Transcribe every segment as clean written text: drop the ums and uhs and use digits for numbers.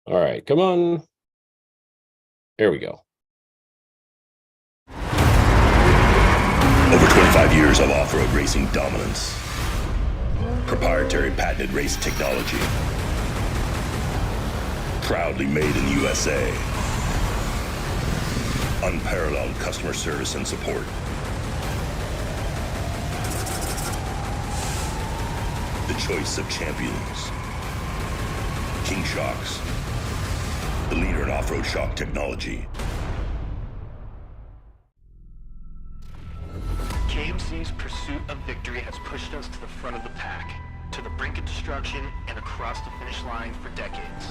All right, come on. There we go. Over 25 years of off-road racing dominance. Proprietary patented race technology. Proudly made in the USA. Unparalleled customer service and support. The choice of champions. King Shocks. The leader in off-road shock technology. KMC's pursuit of victory has pushed us to the front of the pack, to the brink of destruction, and across the finish line for decades.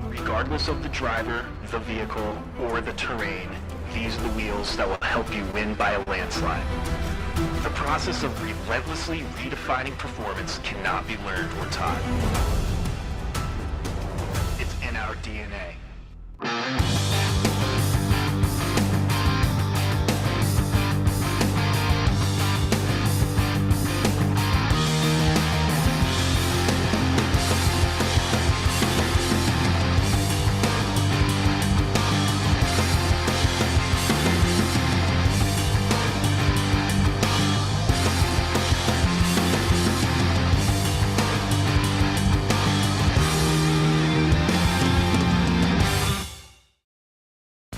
Regardless of the driver, the vehicle, or the terrain, these are the wheels that will help you win by a landslide. The process of relentlessly redefining performance cannot be learned or taught. It's in our DNA.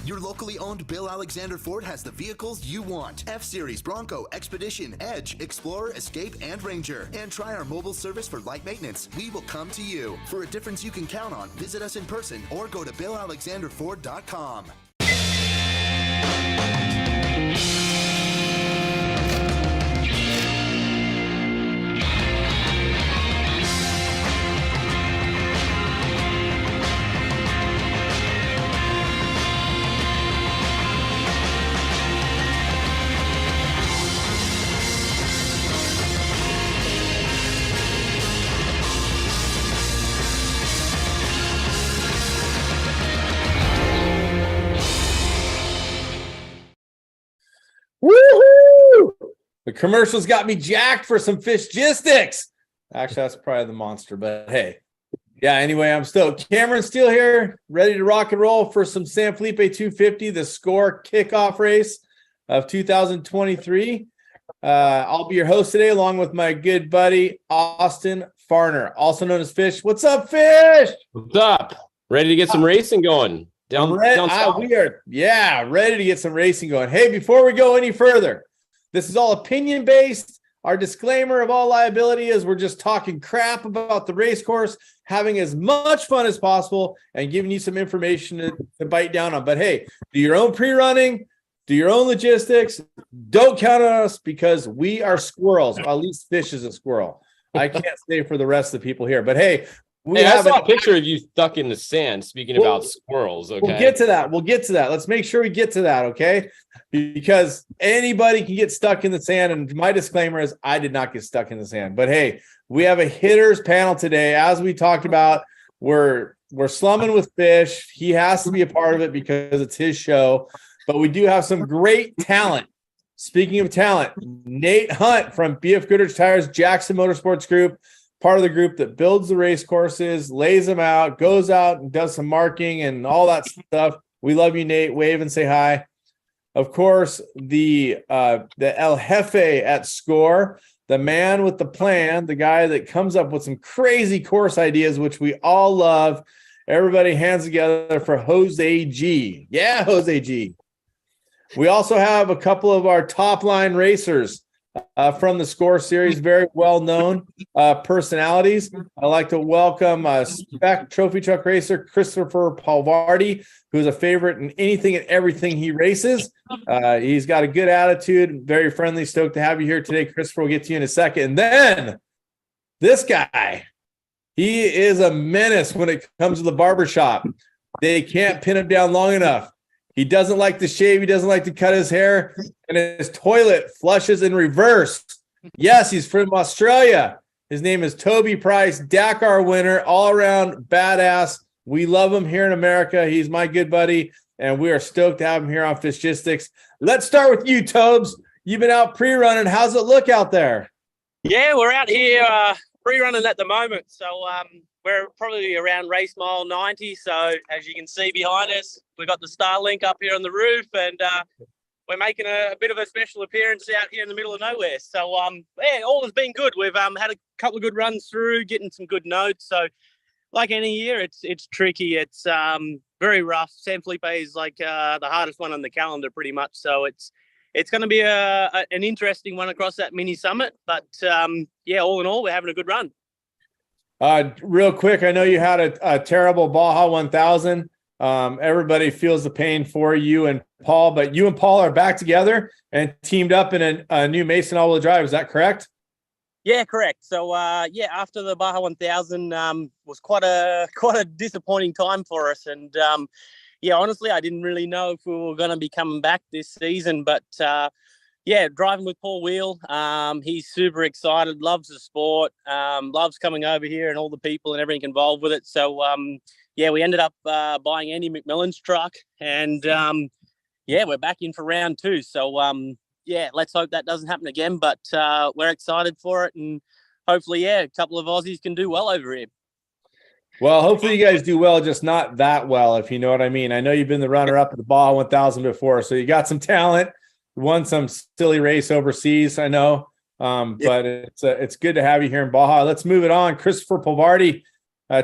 Your locally owned Bill Alexander Ford has the vehicles you want. F-Series, Bronco, Expedition, Edge, Explorer, Escape, and Ranger. And try our mobile service for light maintenance. We will come to you. For a difference you can count on, visit us in person or go to BillAlexanderFord.com. Woohoo! The commercials got me jacked for some Fishgistics. Actually, that's probably the monster, but hey. Yeah, anyway, I'm stoked. Cameron Steele here, ready to rock and roll for some San Felipe 250, the score kickoff race of 2023. I'll be your host today, along with my good buddy, Austin Farner, also known as Fish. What's up, Fish? What's up? Ready to get some racing going? down south. We are, ready to get some racing going. Hey, before we go any further, this is all opinion based. Our disclaimer of all liability is we're just talking crap about the race course, having as much fun as possible, and giving you some information to bite down on. But hey, do your own pre-running, do your own logistics. Don't count on us because we are squirrels. Well, at least Fish is a squirrel. I can't say for the rest of the people here. But hey, I saw a picture of you stuck in the sand. Speaking about squirrels, okay. We'll get to that. Let's make sure we get to that, okay? Because anybody can get stuck in the sand, and my disclaimer is I did not get stuck in the sand. But hey, we have a hitters panel today. As we talked about, we're slumming with Fish. He has to be a part of it because it's his show. But we do have some great talent. Speaking of talent, Nate Hunt from BF Goodrich Tires Jackson Motorsports Group, part of the group that builds the race courses, lays them out, goes out and does some marking and all that stuff. We love you, Nate. Wave and say hi. Of course, the El Jefe at Score, the man with the plan, the guy that comes up with some crazy course ideas, which we all love. Everybody hands together for Jose G. Yeah, Jose G. We also have a couple of our top line racers from the Score series, very well-known personalities. I'd like to welcome Spec Trophy Truck racer Christopher Palvardi, who's a favorite in anything and everything he races. He's got a good attitude, very friendly. Stoked to have you here today, Christopher. We'll get to you in a second. And then this guy, he is a menace when it comes to the barbershop. They can't pin him down long enough. He doesn't like to shave. He doesn't like to cut his hair. And his toilet flushes in reverse. Yes, he's from Australia. His name is Toby Price, Dakar winner, all-around badass. We love him here in America. He's my good buddy, and we are stoked to have him here on Fishgistics. Let's start with you, Tobes. you've been out pre-running. How's it look out there? Yeah, we're out here pre-running at the moment. So we're probably around race mile 90. So as you can see behind us, we've got the Starlink up here on the roof, and we're making a bit of a special appearance out here in the middle of nowhere. So yeah, all has been good. We've had a couple of good runs through, getting some good notes. So like any year, it's tricky. It's very rough. San Felipe is like the hardest one on the calendar pretty much. So it's going to be an interesting one across that mini summit. But yeah, all in all, we're having a good run. Real quick, I know you had a terrible Baja 1000. Everybody feels the pain for you and Paul, but you and Paul are back together and teamed up in a new Mason all-wheel drive. Is that correct? Yeah, correct. So yeah, after the Baja 1000 was quite a disappointing time for us, and yeah, honestly, I didn't really know if we were going to be coming back this season, but yeah, driving with Paul Wheel, he's super excited, loves the sport, loves coming over here and all the people and everything involved with it. So yeah, we ended up buying Andy McMillan's truck, and yeah, we're back in for round 2. So yeah, let's hope that doesn't happen again, but we're excited for it, and hopefully, yeah, a couple of Aussies can do well over here. Well, hopefully you guys do well, just not that well, if you know what I mean. I know you've been the runner-up at the Baja 1000 before, so you got some talent. Won some silly race overseas, I know, but it's good to have you here in Baja. Let's move it on. Christopher Pavardi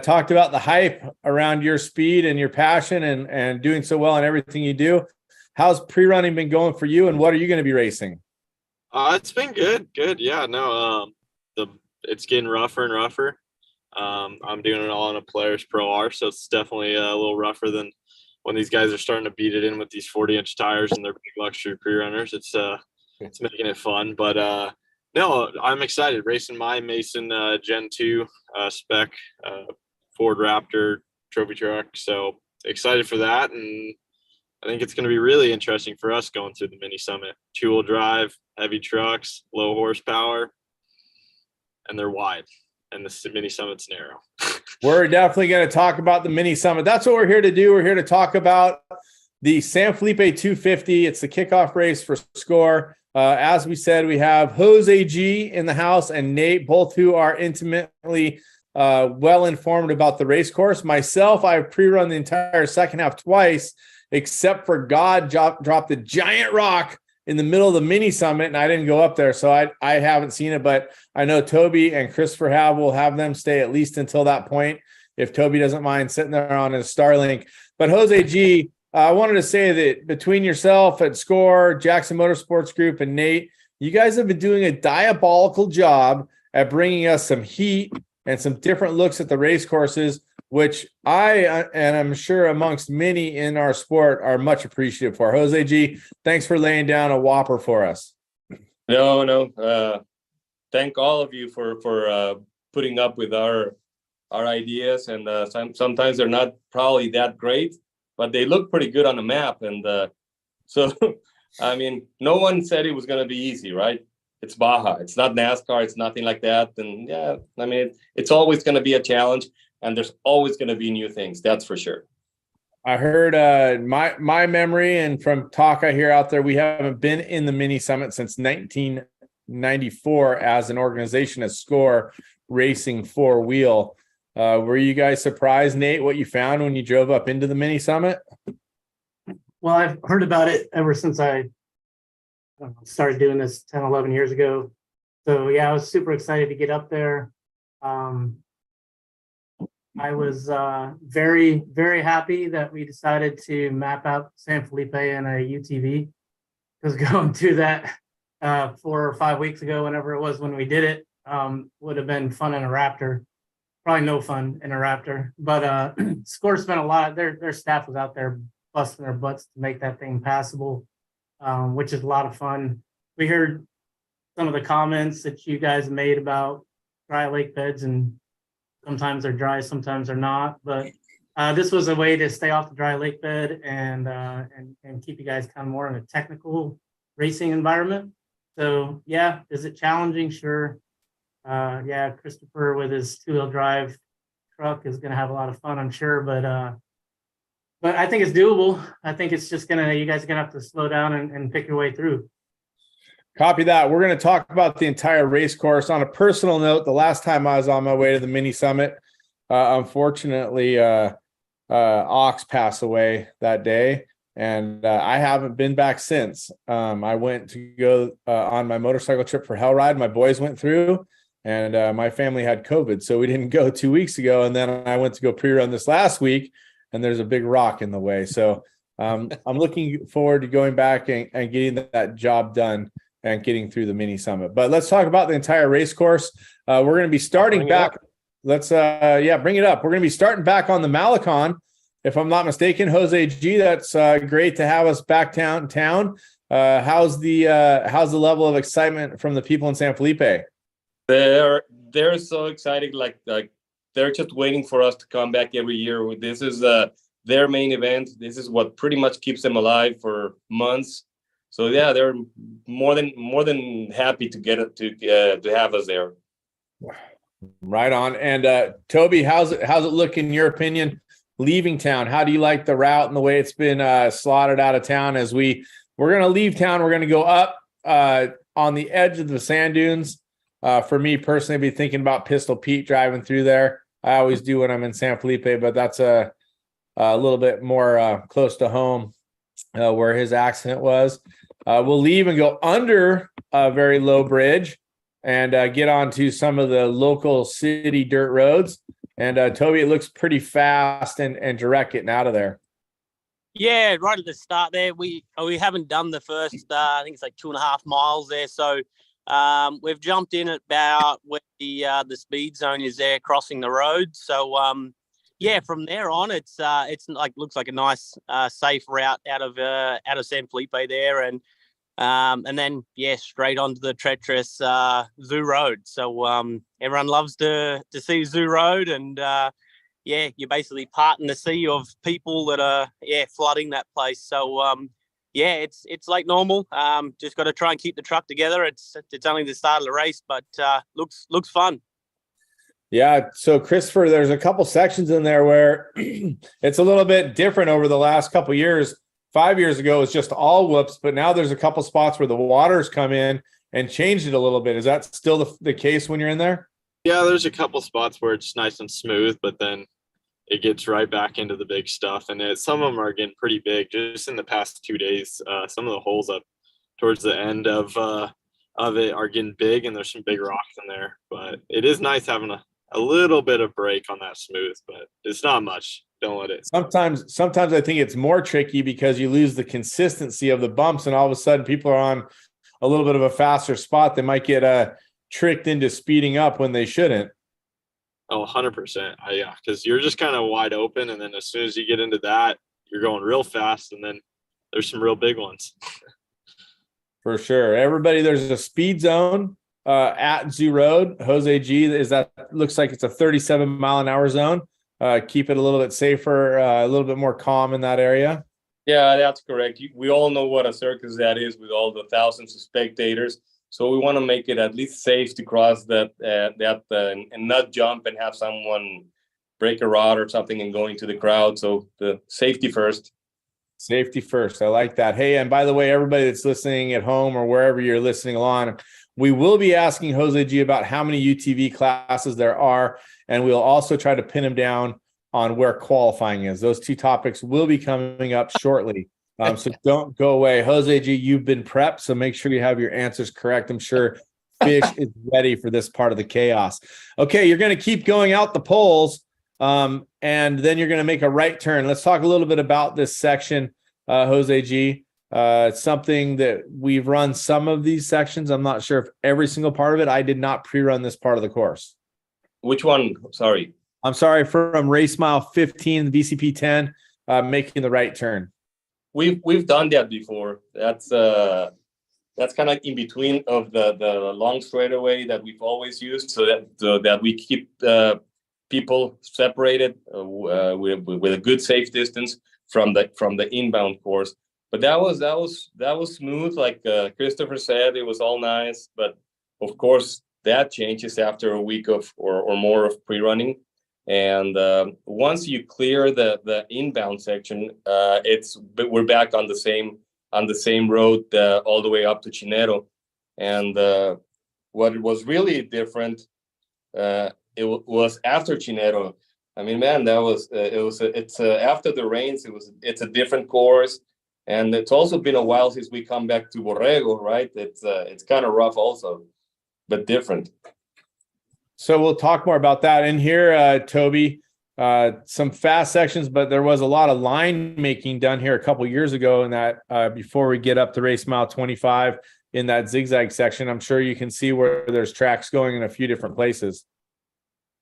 talked about the hype around your speed and your passion and doing so well in everything you do. How's pre-running been going for you, and what are you going to be racing? It's been good. Yeah, no, it's getting rougher and rougher. I'm doing it all on a Polaris Pro R, so it's definitely a little rougher than when these guys are starting to beat it in with these 40-inch tires and their big luxury pre-runners. It's making it fun, but no, I'm excited racing my Mason Gen 2 spec Ford Raptor trophy truck. So excited for that, and I think it's going to be really interesting for us going through the mini summit. 2-wheel drive, heavy trucks, low horsepower, and they're wide, and the mini summit's narrow. We're definitely going to talk about the mini summit. That's what we're here to do. We're here to talk about the San Felipe 250. It's the kickoff race for SCORE. As we said, we have Jose G in the house and Nate, both who are intimately well informed about the race course. Myself, I've pre-run the entire second half twice, except for God dropped the giant rock in the middle of the mini summit, and I didn't go up there, so I haven't seen it, but I know Toby and Christopher will have them stay at least until that point, if Toby doesn't mind sitting there on his Starlink. But Jose G, I wanted to say that between yourself at SCORE, Jackson Motorsports Group, and Nate, you guys have been doing a diabolical job at bringing us some heat and some different looks at the race courses, which I, and I'm sure amongst many in our sport, are much appreciative for. Jose G, thanks for laying down a whopper for us. No. Thank all of you for putting up with our ideas, and sometimes they're not probably that great, but they look pretty good on the map. And so, I mean, no one said it was going to be easy, right? It's Baja. It's not NASCAR. It's nothing like that. And yeah, I mean, it's always going to be a challenge, and there's always going to be new things. That's for sure. I heard my memory, and from talk I hear out there, we haven't been in the mini summit since 1994 as an organization, as SCORE Racing 4-wheel. Were you guys surprised, Nate, what you found when you drove up into the mini summit? Well, I've heard about it ever since I started doing this 10, 11 years ago. So yeah, I was super excited to get up there. I was very, very happy that we decided to map out San Felipe in a UTV, because going through that 4 or 5 weeks ago, whenever it was when we did it, would have been fun in a Raptor. Probably no fun in a Raptor, but SCORE spent a lot. Their staff was out there busting their butts to make that thing passable, which is a lot of fun. We heard some of the comments that you guys made about dry lake beds, and sometimes they're dry, sometimes they're not. But this was a way to stay off the dry lake bed and keep you guys kind of more in a technical racing environment. So yeah, is it challenging? Sure. Yeah, Christopher with his 2-wheel drive truck is going to have a lot of fun, I'm sure. But I think it's doable. I think it's just you guys are going to have to slow down and pick your way through. Copy that. We're going to talk about the entire race course. On a personal note, the last time I was on my way to the mini summit, unfortunately, Ox passed away that day, and I haven't been back since. I went to go on my motorcycle trip for Hell Ride. My boys went through, and my family had COVID, so we didn't go 2 weeks ago. And then I went to go pre-run this last week, and there's a big rock in the way. So I'm looking forward to going back and getting that job done and getting through the mini summit. But let's talk about the entire race course. We're going to be starting back. Let's bring it up. We're going to be starting back on the Malecon, if I'm not mistaken. Jose G, that's great to have us back town. How's the level of excitement from the people in San Felipe? They're so excited, like they're just waiting for us to come back every year. This is their main event. This is what pretty much keeps them alive for months. So yeah, they're more than happy to get to have us there. Right on. And Toby, how's it look in your opinion leaving town? How do you like the route and the way it's been slotted out of town? As we're going to leave town, we're going to go up on the edge of the sand dunes. For me personally, I'd be thinking about Pistol Pete driving through there. I always do when I'm in San Felipe, but that's a little bit more close to home where his accident was. We'll leave and go under a very low bridge and get onto some of the local city dirt roads. And Toby, it looks pretty fast and direct getting out of there. Yeah, right at the start there, we haven't done the first, I think it's like 2.5 miles there. So we've jumped in at about where the speed zone is there, crossing the road. So yeah, from there on, it's like looks like a nice safe route out of San Felipe there, and then yeah, straight onto the treacherous Zoo Road. So everyone loves to see Zoo Road, and yeah, you're basically parting the sea of people that are flooding that place. So yeah, it's like normal. Just got to try and keep the truck together. It's only the start of the race, but looks fun. Yeah. So Christopher, there's a couple sections in there where it's a little bit different over the last couple of years. 5 years ago, it was just all whoops, but now there's a couple spots where the water's come in and changed it a little bit. Is that still the case when you're in there? Yeah, there's a couple spots where it's nice and smooth, but then it gets right back into the big stuff. And some of them are getting pretty big. Just in the past 2 days, some of the holes up towards the end of it are getting big, and there's some big rocks in there. But it is nice having a little bit of break on that smooth, but it's not much. Don't let it. Sometimes I think it's more tricky because you lose the consistency of the bumps, and all of a sudden people are on a little bit of a faster spot. They might get tricked into speeding up when they shouldn't. Oh, 100%. Yeah, because you're just kind of wide open, and then as soon as you get into that, you're going real fast, and then there's some real big ones. For sure. Everybody, there's a speed zone at Zoo Road. Jose G, looks like it's a 37-mile-an-hour zone. Keep it a little bit safer, a little bit more calm in that area. Yeah, that's correct. We all know what a circus that is with all the thousands of spectators. So we want to make it at least safe to cross that and not jump and have someone break a rod or something and go into the crowd. So the safety first. Safety first. I like that. Hey, and by the way, everybody that's listening at home or wherever you're listening along, we will be asking Jose G about how many UTV classes there are, and we'll also try to pin him down on where qualifying is. Those two topics will be coming up shortly. So don't go away. Jose G, you've been prepped, so make sure you have your answers correct. I'm sure Fish is ready for this part of the chaos. Okay, you're going to keep going out the poles, and then you're going to make a right turn. Let's talk a little bit about this section, Jose G. It's something that we've run some of these sections. I'm not sure if every single part of it. I did not pre-run this part of the course. Which one? Sorry. I'm sorry, from race mile 15, the VCP 10, making the right turn. We've done that before. That's kind of in between of the long straightaway that we've always used, so that we keep people separated with a good safe distance from the inbound course. But that was smooth, like Christopher said. It was all nice, but of course that changes after a week of or more of pre-running. And once you clear the inbound section, we're back on the same road all the way up to Chinero. And what was really different, was after Chinero. I mean, man, that was it's after the rains. It's a different course, and it's also been a while since we come back to Borrego, right? It's kind of rough also, but different. So we'll talk more about that in here, Toby. Some fast sections, but there was a lot of line making done here a couple years ago in that before we get up to race mile 25 in that zigzag section. I'm sure you can see where there's tracks going in a few different places.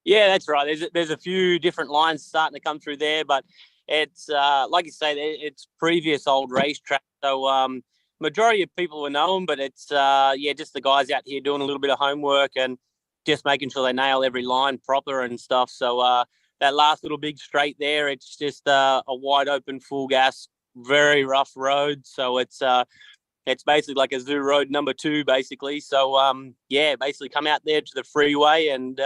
Yeah, that's right. There's a few different lines starting to come through there, but it's like you say, it's previous old racetrack. So majority of people will know them, but it's just the guys out here doing a little bit of homework and just making sure they nail every line proper and stuff. So that last little big straight there, it's just a wide open, full gas, very rough road. So it's basically like a zoo road number 2, basically. So basically come out there to the freeway, and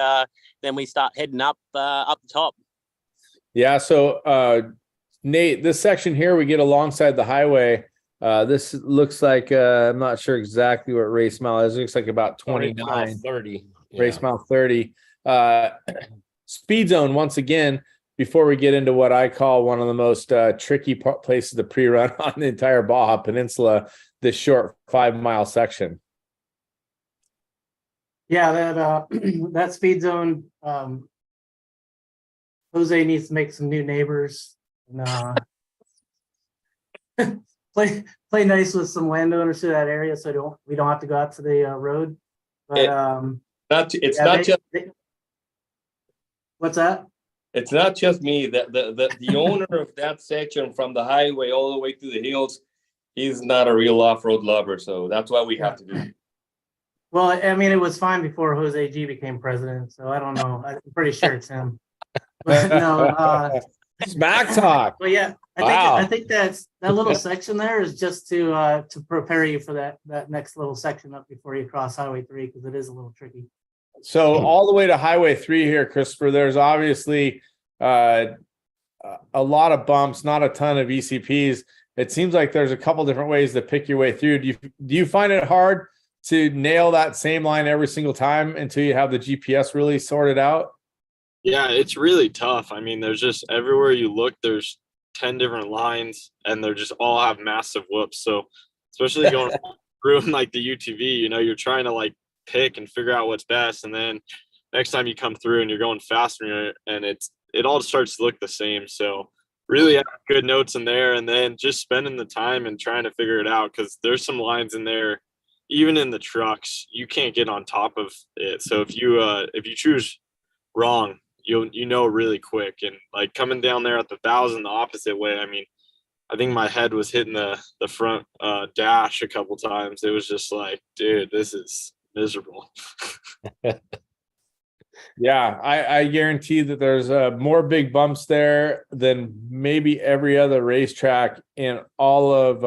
then we start heading up the top. Yeah. So Nate, this section here, we get alongside the highway. This looks like I'm not sure exactly what race mile is. It looks like about 29. 30. Race mile 30. Speed zone, once again, before we get into what I call one of the most tricky places to pre-run on the entire Baja Peninsula, this short 5-mile section. Yeah, that that speed zone, Jose needs to make some new neighbors and play nice with some landowners to that area, so we don't have to go out to the road. But what's that? It's not just me. The owner of that section from the highway all the way to the hills, he's not a real off-road lover, so that's why we have to do it. Well, I mean, it was fine before Jose G became president, so I don't know. I'm pretty sure it's him. But no, smack talk. Well, yeah, I think that little section there is just to prepare you for that next little section up before you cross Highway 3, because it is a little tricky. So all the way to Highway 3 here, Christopher, there's obviously a lot of bumps, not a ton of ECPs. It seems like there's a couple different ways to pick your way through. Do you find it hard to nail that same line every single time until you have the GPS really sorted out? Yeah, it's really tough. I mean, there's just everywhere you look, there's 10 different lines, and they're just all have massive whoops. So especially going through like the UTV, you're trying to like pick and figure out what's best, and then next time you come through and you're going faster, and it all starts to look the same. So really have good notes in there, and then just spending the time and trying to figure it out, because there's some lines in there, even in the trucks, you can't get on top of it. So if you choose wrong, you know really quick. And like coming down there at the 1,000 the opposite way, I mean, I think my head was hitting the front dash a couple times. It was just like, dude, this is miserable. Yeah, I guarantee that there's more big bumps there than maybe every other racetrack in all of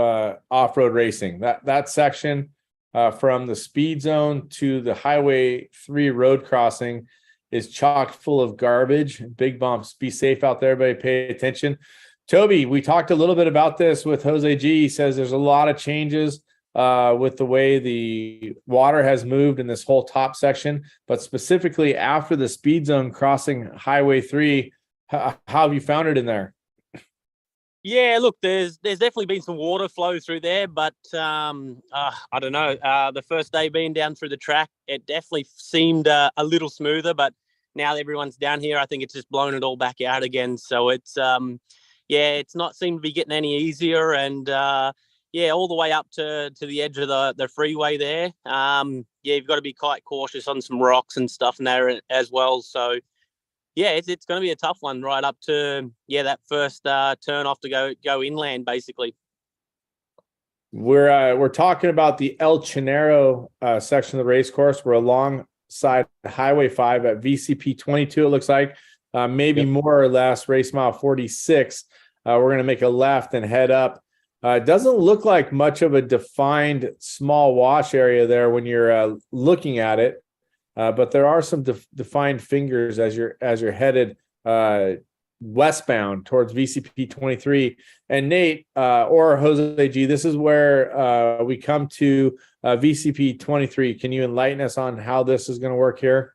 off-road racing. That section from the speed zone to the Highway 3 road crossing is chock full of garbage, big bumps. Be safe out there, everybody. Pay attention. Toby, we talked a little bit about this with Jose G. He says there's a lot of changes with the way the water has moved in this whole top section, but specifically after the speed zone crossing Highway 3, how have you found it in there? Yeah, look, there's definitely been some water flow through there, but I don't know. The first day being down through the track, it definitely seemed a little smoother, but now that everyone's down here, I think it's just blown it all back out again. So it's it's not seemed to be getting any easier, and all the way up to the edge of the freeway there. You've got to be quite cautious on some rocks and stuff in there as well. So yeah, it's going to be a tough one right up to that first turn off to go inland, basically. We're talking about the El Chinero section of the race course. We're alongside Highway 5 at VCP 22. It looks like maybe more or less race mile 46. We're going to make a left and head up. It doesn't look like much of a defined small wash area there when you're looking at it. But there are some defined fingers as you're headed westbound towards VCP 23. And Nate or Jose G, this is where we come to VCP 23. Can you enlighten us on how this is going to work here?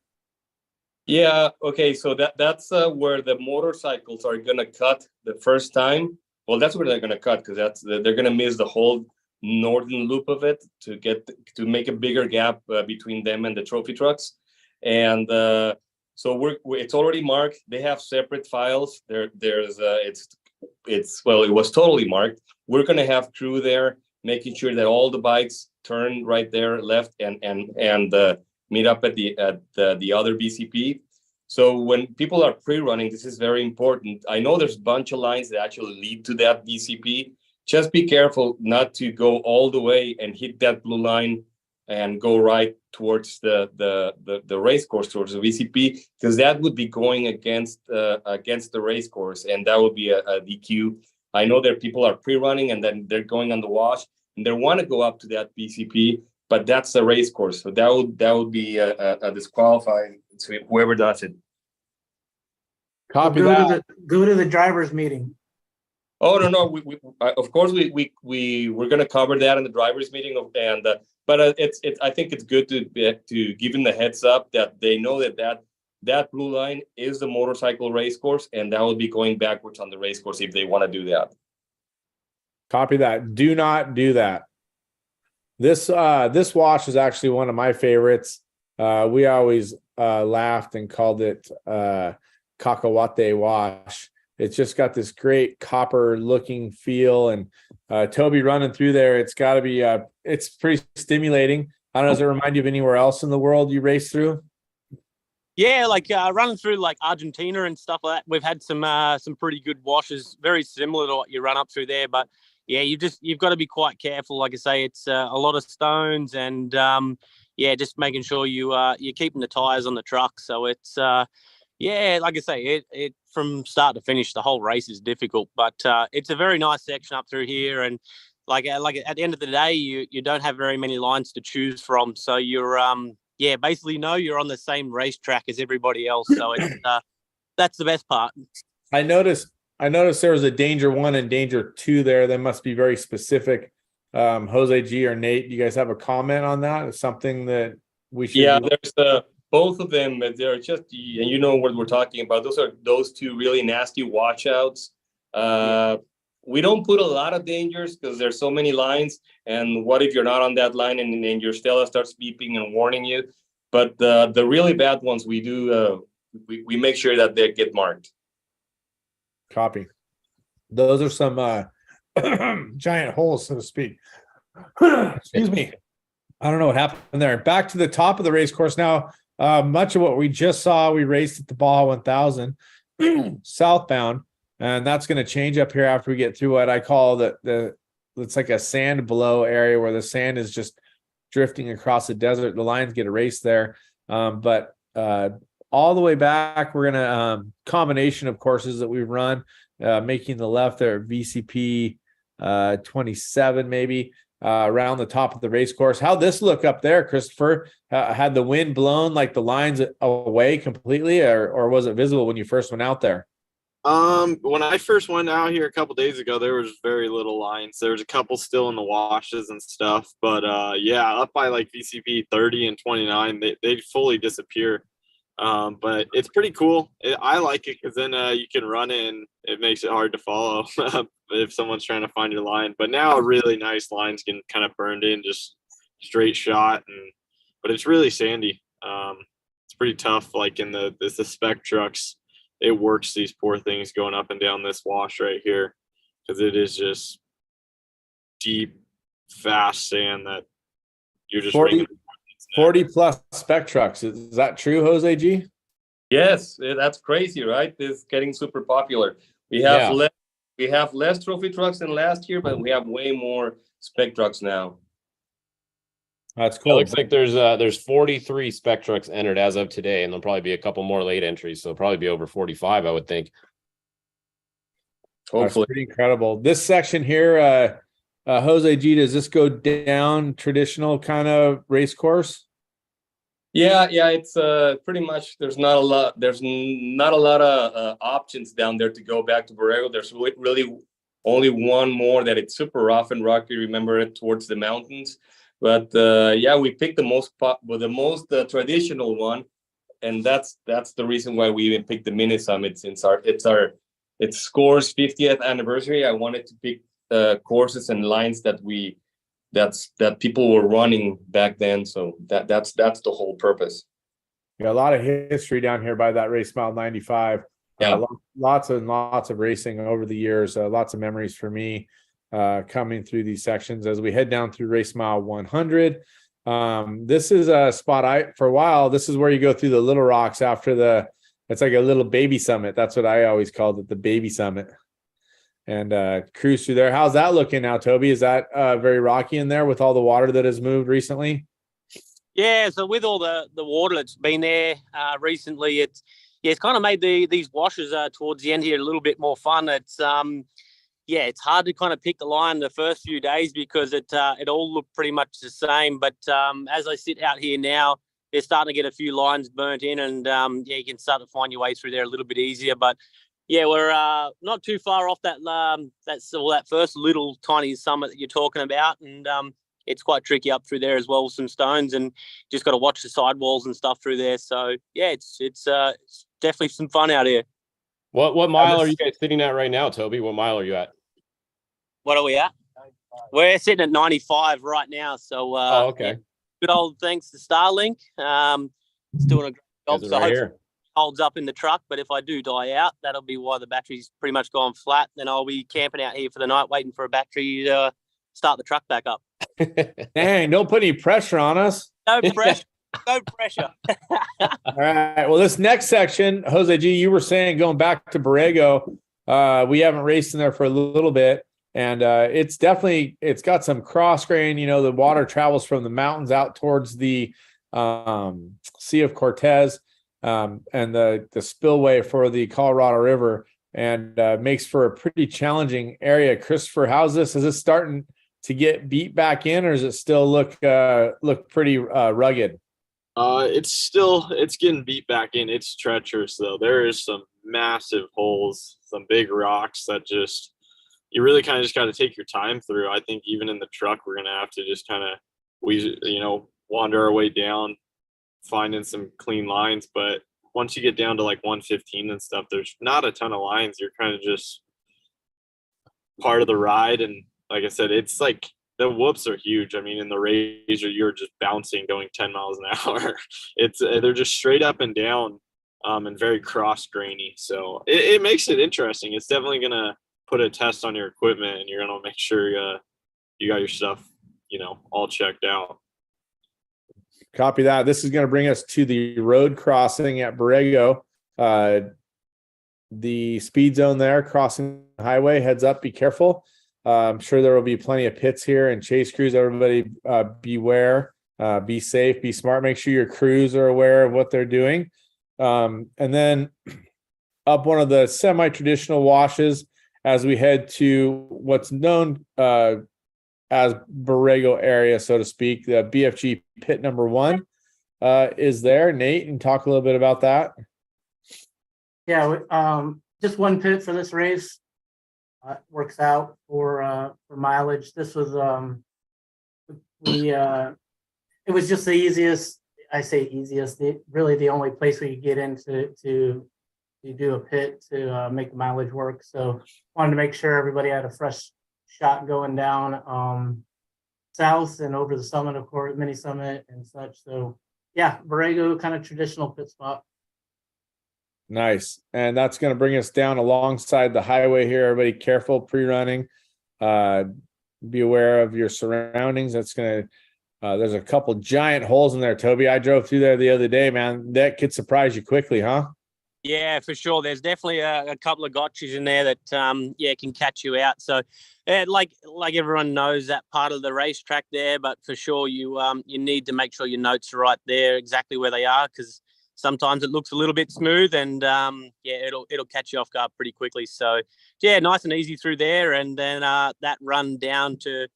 Yeah. Okay. So that's where the motorcycles are gonna cut the first time. Well, that's where they're gonna cut because they're gonna miss the whole northern loop of it to make a bigger gap between them and the trophy trucks. And so it's already marked. They have separate files. There's well, it was totally marked. We're gonna have crew there making sure that all the bikes turn right there, left, and meet up at the other BCP. So when people are pre-running, this is very important. I know there's a bunch of lines that actually lead to that BCP. Just be careful not to go all the way and hit that blue line and go right towards the race course, towards the VCP, because that would be going against the race course, and that would be a DQ. I know that people are pre-running and then they're going on the wash and they want to go up to that BCP, but that's a race course, so that would be a disqualifying to whoever does it. Copy go that. Go to the drivers' meeting. Oh no, we of course we're gonna cover that in the drivers' meeting, and but it's I think it's good to give them the heads up that they know that blue line is the motorcycle race course, and that will be going backwards on the race course if they want to do that. Copy that. Do not do that. This wash is actually one of my favorites. We always laughed and called it cacahuate wash. It's just got this great copper looking feel, and Toby running through there, it's got to be it's pretty stimulating. I don't know, does it remind you of anywhere else in the world you race through? Yeah, like running through like Argentina and stuff like that. We've had some pretty good washes, very similar to what you run up through there. But yeah, you've got to be quite careful. Like I say, it's a lot of stones, and yeah, just making sure you're keeping the tires on the truck. So it's yeah, like I say, it from start to finish, the whole race is difficult, but it's a very nice section up through here. And like at the end of the day, you don't have very many lines to choose from, so you're yeah, basically you're on the same racetrack as everybody else. So it's that's the best part. I noticed there was a danger 1 and danger 2 there. They must be very specific. Jose G or Nate, do you guys have a comment on that? It's something that we should. Yeah, there's both of them. They're just, and you know what we're talking about. Those two really nasty washouts. We don't put a lot of dangers because there's so many lines. And what if you're not on that line and your Stella starts beeping and warning you? But the really bad ones, we do. We make sure that they get marked. Copy. Those are some giant holes, so to speak. Excuse me. I don't know what happened there. Back to the top of the race course now. Much of what we just saw, we raced at the Baja 1000 southbound, and that's going to change up here after we get through what I call it's like a sand blow area where the sand is just drifting across the desert. The lines get erased there. But all the way back, we're going to combination of courses that we run, making the left there at VCP 27 maybe. Around the top of the race course. How'd this look up there, Christopher? Had the wind blown like the lines away completely, or was it visible when you first went out there? When I first went out here a couple days ago, there was very little lines. There was a couple still in the washes and stuff, but yeah, up by like VCP 30 and 29, they fully disappear. But it's pretty cool. I like it because then you can run it and it makes it hard to follow if someone's trying to find your line. But now really nice lines get kind of burned in, just straight shot, but it's really sandy. It's pretty tough. Like in the spec trucks, it works these poor things going up and down this wash right here because it is just deep, fast sand that you're just 40 plus spec trucks. Is that true, Jose G? Yes, that's crazy, right? It's getting super popular. We have less trophy trucks than last year, but we have way more spec trucks now. That's cool. It looks like there's 43 spec trucks entered as of today, and there'll probably be a couple more late entries, so it'll probably be over 45, I would think. Hopefully. That's pretty incredible. This section here, Jose G, does this go down traditional kind of race course? Yeah, it's pretty much there's not a lot of options down there to go back to Borrego. There's really only one more that it's super rough and rocky. Remember it towards the mountains, But yeah, we picked the most traditional one, and that's the reason why we even picked the mini summit, since it's Score's 50th anniversary. I wanted to pick courses and lines that people were running back then. So that's the whole purpose. Yeah, a lot of history down here by that race mile 95. Yeah. Lots and lots of racing over the years. Lots of memories for me coming through these sections as we head down through race mile 100. This is a spot for a while. This is where you go through the little rocks after it's like a little baby summit. That's what I always called it, the baby summit. And cruise through there. How's that looking now, Toby? Is that very rocky in there with all the water that has moved recently? Yeah, so with all the water that's been there recently, it's kind of made these washes towards the end here a little bit more fun. It's it's hard to kind of pick the line the first few days because it all looked pretty much the same. But as I sit out here now, they're starting to get a few lines burnt in, and you can start to find your way through there a little bit easier. But yeah, we're not too far off that first little tiny summit that you're talking about, and it's quite tricky up through there as well with some stones, and just got to watch the sidewalls and stuff through there. So yeah, it's definitely some fun out here. What mile are you guys sitting at right now, Toby? What mile are you at? What are we at? 95. We're sitting at 95 right now. So okay. Yeah, good old thanks to Starlink. It's doing a great job. So right here. Holds up in the truck, but if I do die out, that'll be why the battery's pretty much gone flat. Then I'll be camping out here for the night, waiting for a battery to start the truck back up. Dang, don't put any pressure on us. No pressure. No pressure. All right. Well, this next section, Jose G, you were saying going back to Borrego, we haven't raced in there for a little bit, and it's got some cross grain. You know, the water travels from the mountains out towards the Sea of Cortez. And the spillway for the Colorado River, and makes for a pretty challenging area. Christopher, how's this? Is it starting to get beat back in, or does it still look pretty rugged? It's getting beat back in. It's treacherous though. There is some massive holes, some big rocks that you really kind of just got to take your time through. I think even in the truck, we're gonna have to just kind of wander our way down, finding some clean lines. But once you get down to like 115 and stuff, there's not a ton of lines. You're kind of just part of the ride. And like I said, it's like the whoops are huge. I mean, in the Razor, you're just bouncing, going 10 miles an hour. They're just straight up and down, and very cross grainy. So it makes it interesting. It's definitely going to put a test on your equipment, and you're going to make sure you got your stuff, all checked out. Copy that. This is going to bring us to the road crossing at Borrego. The speed zone there, crossing the highway, heads up, be careful. I'm sure there will be plenty of pits here and chase crews. Everybody beware, be safe, be smart. Make sure your crews are aware of what they're doing. And then up one of the semi-traditional washes as we head to what's known as Borrego area, so to speak. The BFG pit number 1 is there. Nate, and talk a little bit about that. Yeah, just one pit for this race. Works out for mileage. This was it was just the easiest. I say easiest. Really the only place we could get into to do a pit to make the mileage work. So wanted to make sure everybody had a fresh shot going down south and over the summit, of course, mini summit and such. So yeah, Borrego, kind of traditional pit spot. Nice. And that's going to bring us down alongside the highway here. Everybody careful pre-running. Be aware of your surroundings. That's going to there's a couple giant holes in there, Toby. I drove through there the other day, man. That could surprise you quickly, huh? Yeah, for sure. There's definitely a couple of gotchas in there that can catch you out. So like everyone knows that part of the racetrack there, but for sure you need to make sure your notes are right there, exactly where they are, because sometimes it looks a little bit smooth, and it'll catch you off guard pretty quickly. So yeah, nice and easy through there, and then that run down to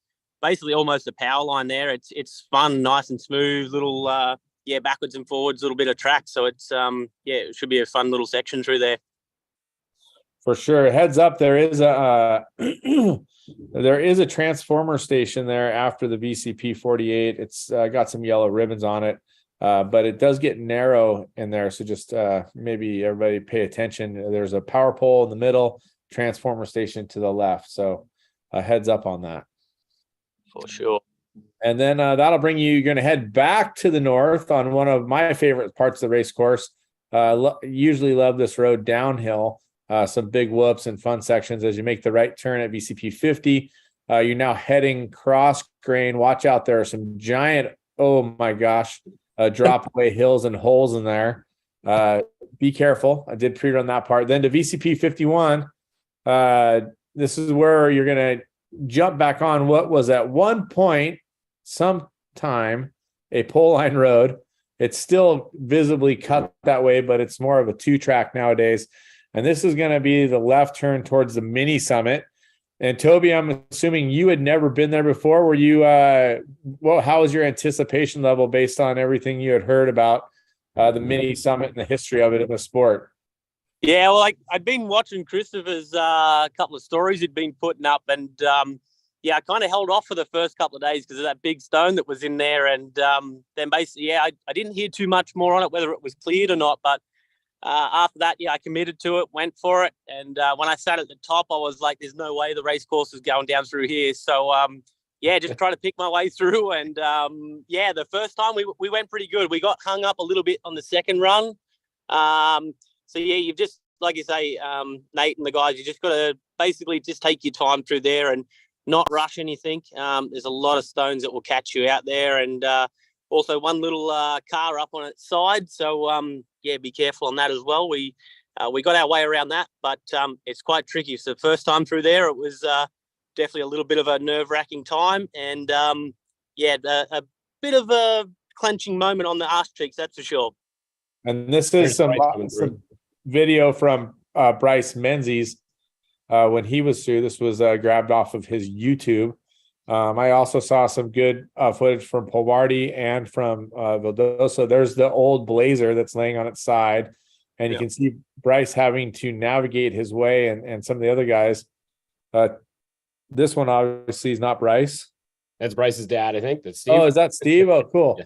basically almost a power line there. It's fun, nice and smooth, little backwards and forwards, a little bit of track. So it's it should be a fun little section through there. For sure. Heads up, there is a There is a transformer station there after the VCP 48. It's got some yellow ribbons on it, but it does get narrow in there. So just maybe everybody pay attention. There's a power pole in the middle, transformer station to the left. So heads up on that. For sure. And then that'll bring you, you're going to head back to the north on one of my favorite parts of the race course. Usually love this road downhill. Some big whoops and fun sections as you make the right turn at VCP 50. You're now heading cross grain. Watch out, there are some giant, oh my gosh, drop away hills and holes in there. Be careful. I did pre-run that part. Then to VCP 51, this is where you're going to jump back on what was at one point, sometime, a pole line road. It's still visibly cut that way, but it's more of a 2-track nowadays. And this is going to be the left turn towards the mini summit. And Toby, I'm assuming you had never been there before. Were you, how was your anticipation level based on everything you had heard about the mini summit and the history of it in the sport? Yeah, well, I'd been watching Christopher's couple of stories he'd been putting up, and I kind of held off for the first couple of days because of that big stone that was in there. And then basically, I didn't hear too much more on it, whether it was cleared or not. But after that, I committed to it, went for it. And when I sat at the top, I was like, there's no way the race course is going down through here. So, just try to pick my way through. And, the first time we went pretty good. We got hung up a little bit on the second run. You've just, like you say, Nate and the guys, you just got to basically just take your time through there and not rush anything. There's a lot of stones that will catch you out there, and also one little car up on its side. So, be careful on that as well. We got our way around that, but it's quite tricky. So the first time through there, it was definitely a little bit of a nerve-wracking time, and a bit of a clenching moment on the arse cheeks, that's for sure. And this is some video from Bryce Menzies when he was through. This was grabbed off of his YouTube. I also saw some good footage from Polvardi and from Vildoso. There's the old Blazer that's laying on its side, and you can see Bryce having to navigate his way, and some of the other guys. This one obviously is not Bryce. That's Bryce's dad, I think. That's Steve. Oh, is that Steve? Oh, cool.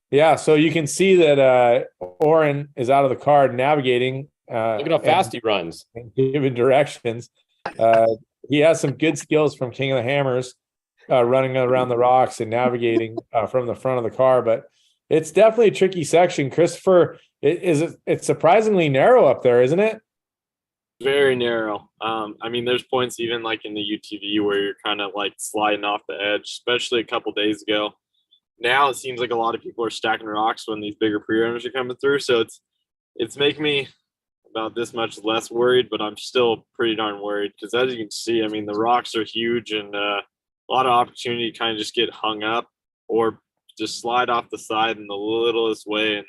Yeah, so you can see that Oren is out of the car navigating. Look at how fast he runs. Giving directions. He has some good skills from King of the Hammers, running around the rocks and navigating from the front of the car. But it's definitely a tricky section. Christopher, it's surprisingly narrow up there, isn't it? Very narrow. There's points even like in the UTV where you're kind of like sliding off the edge, especially a couple days ago. Now it seems like a lot of people are stacking rocks when these bigger pre-runners are coming through. So it's making me about this much less worried, but I'm still pretty darn worried because as you can see, the rocks are huge and a lot of opportunity to kind of just get hung up or just slide off the side in the littlest way. And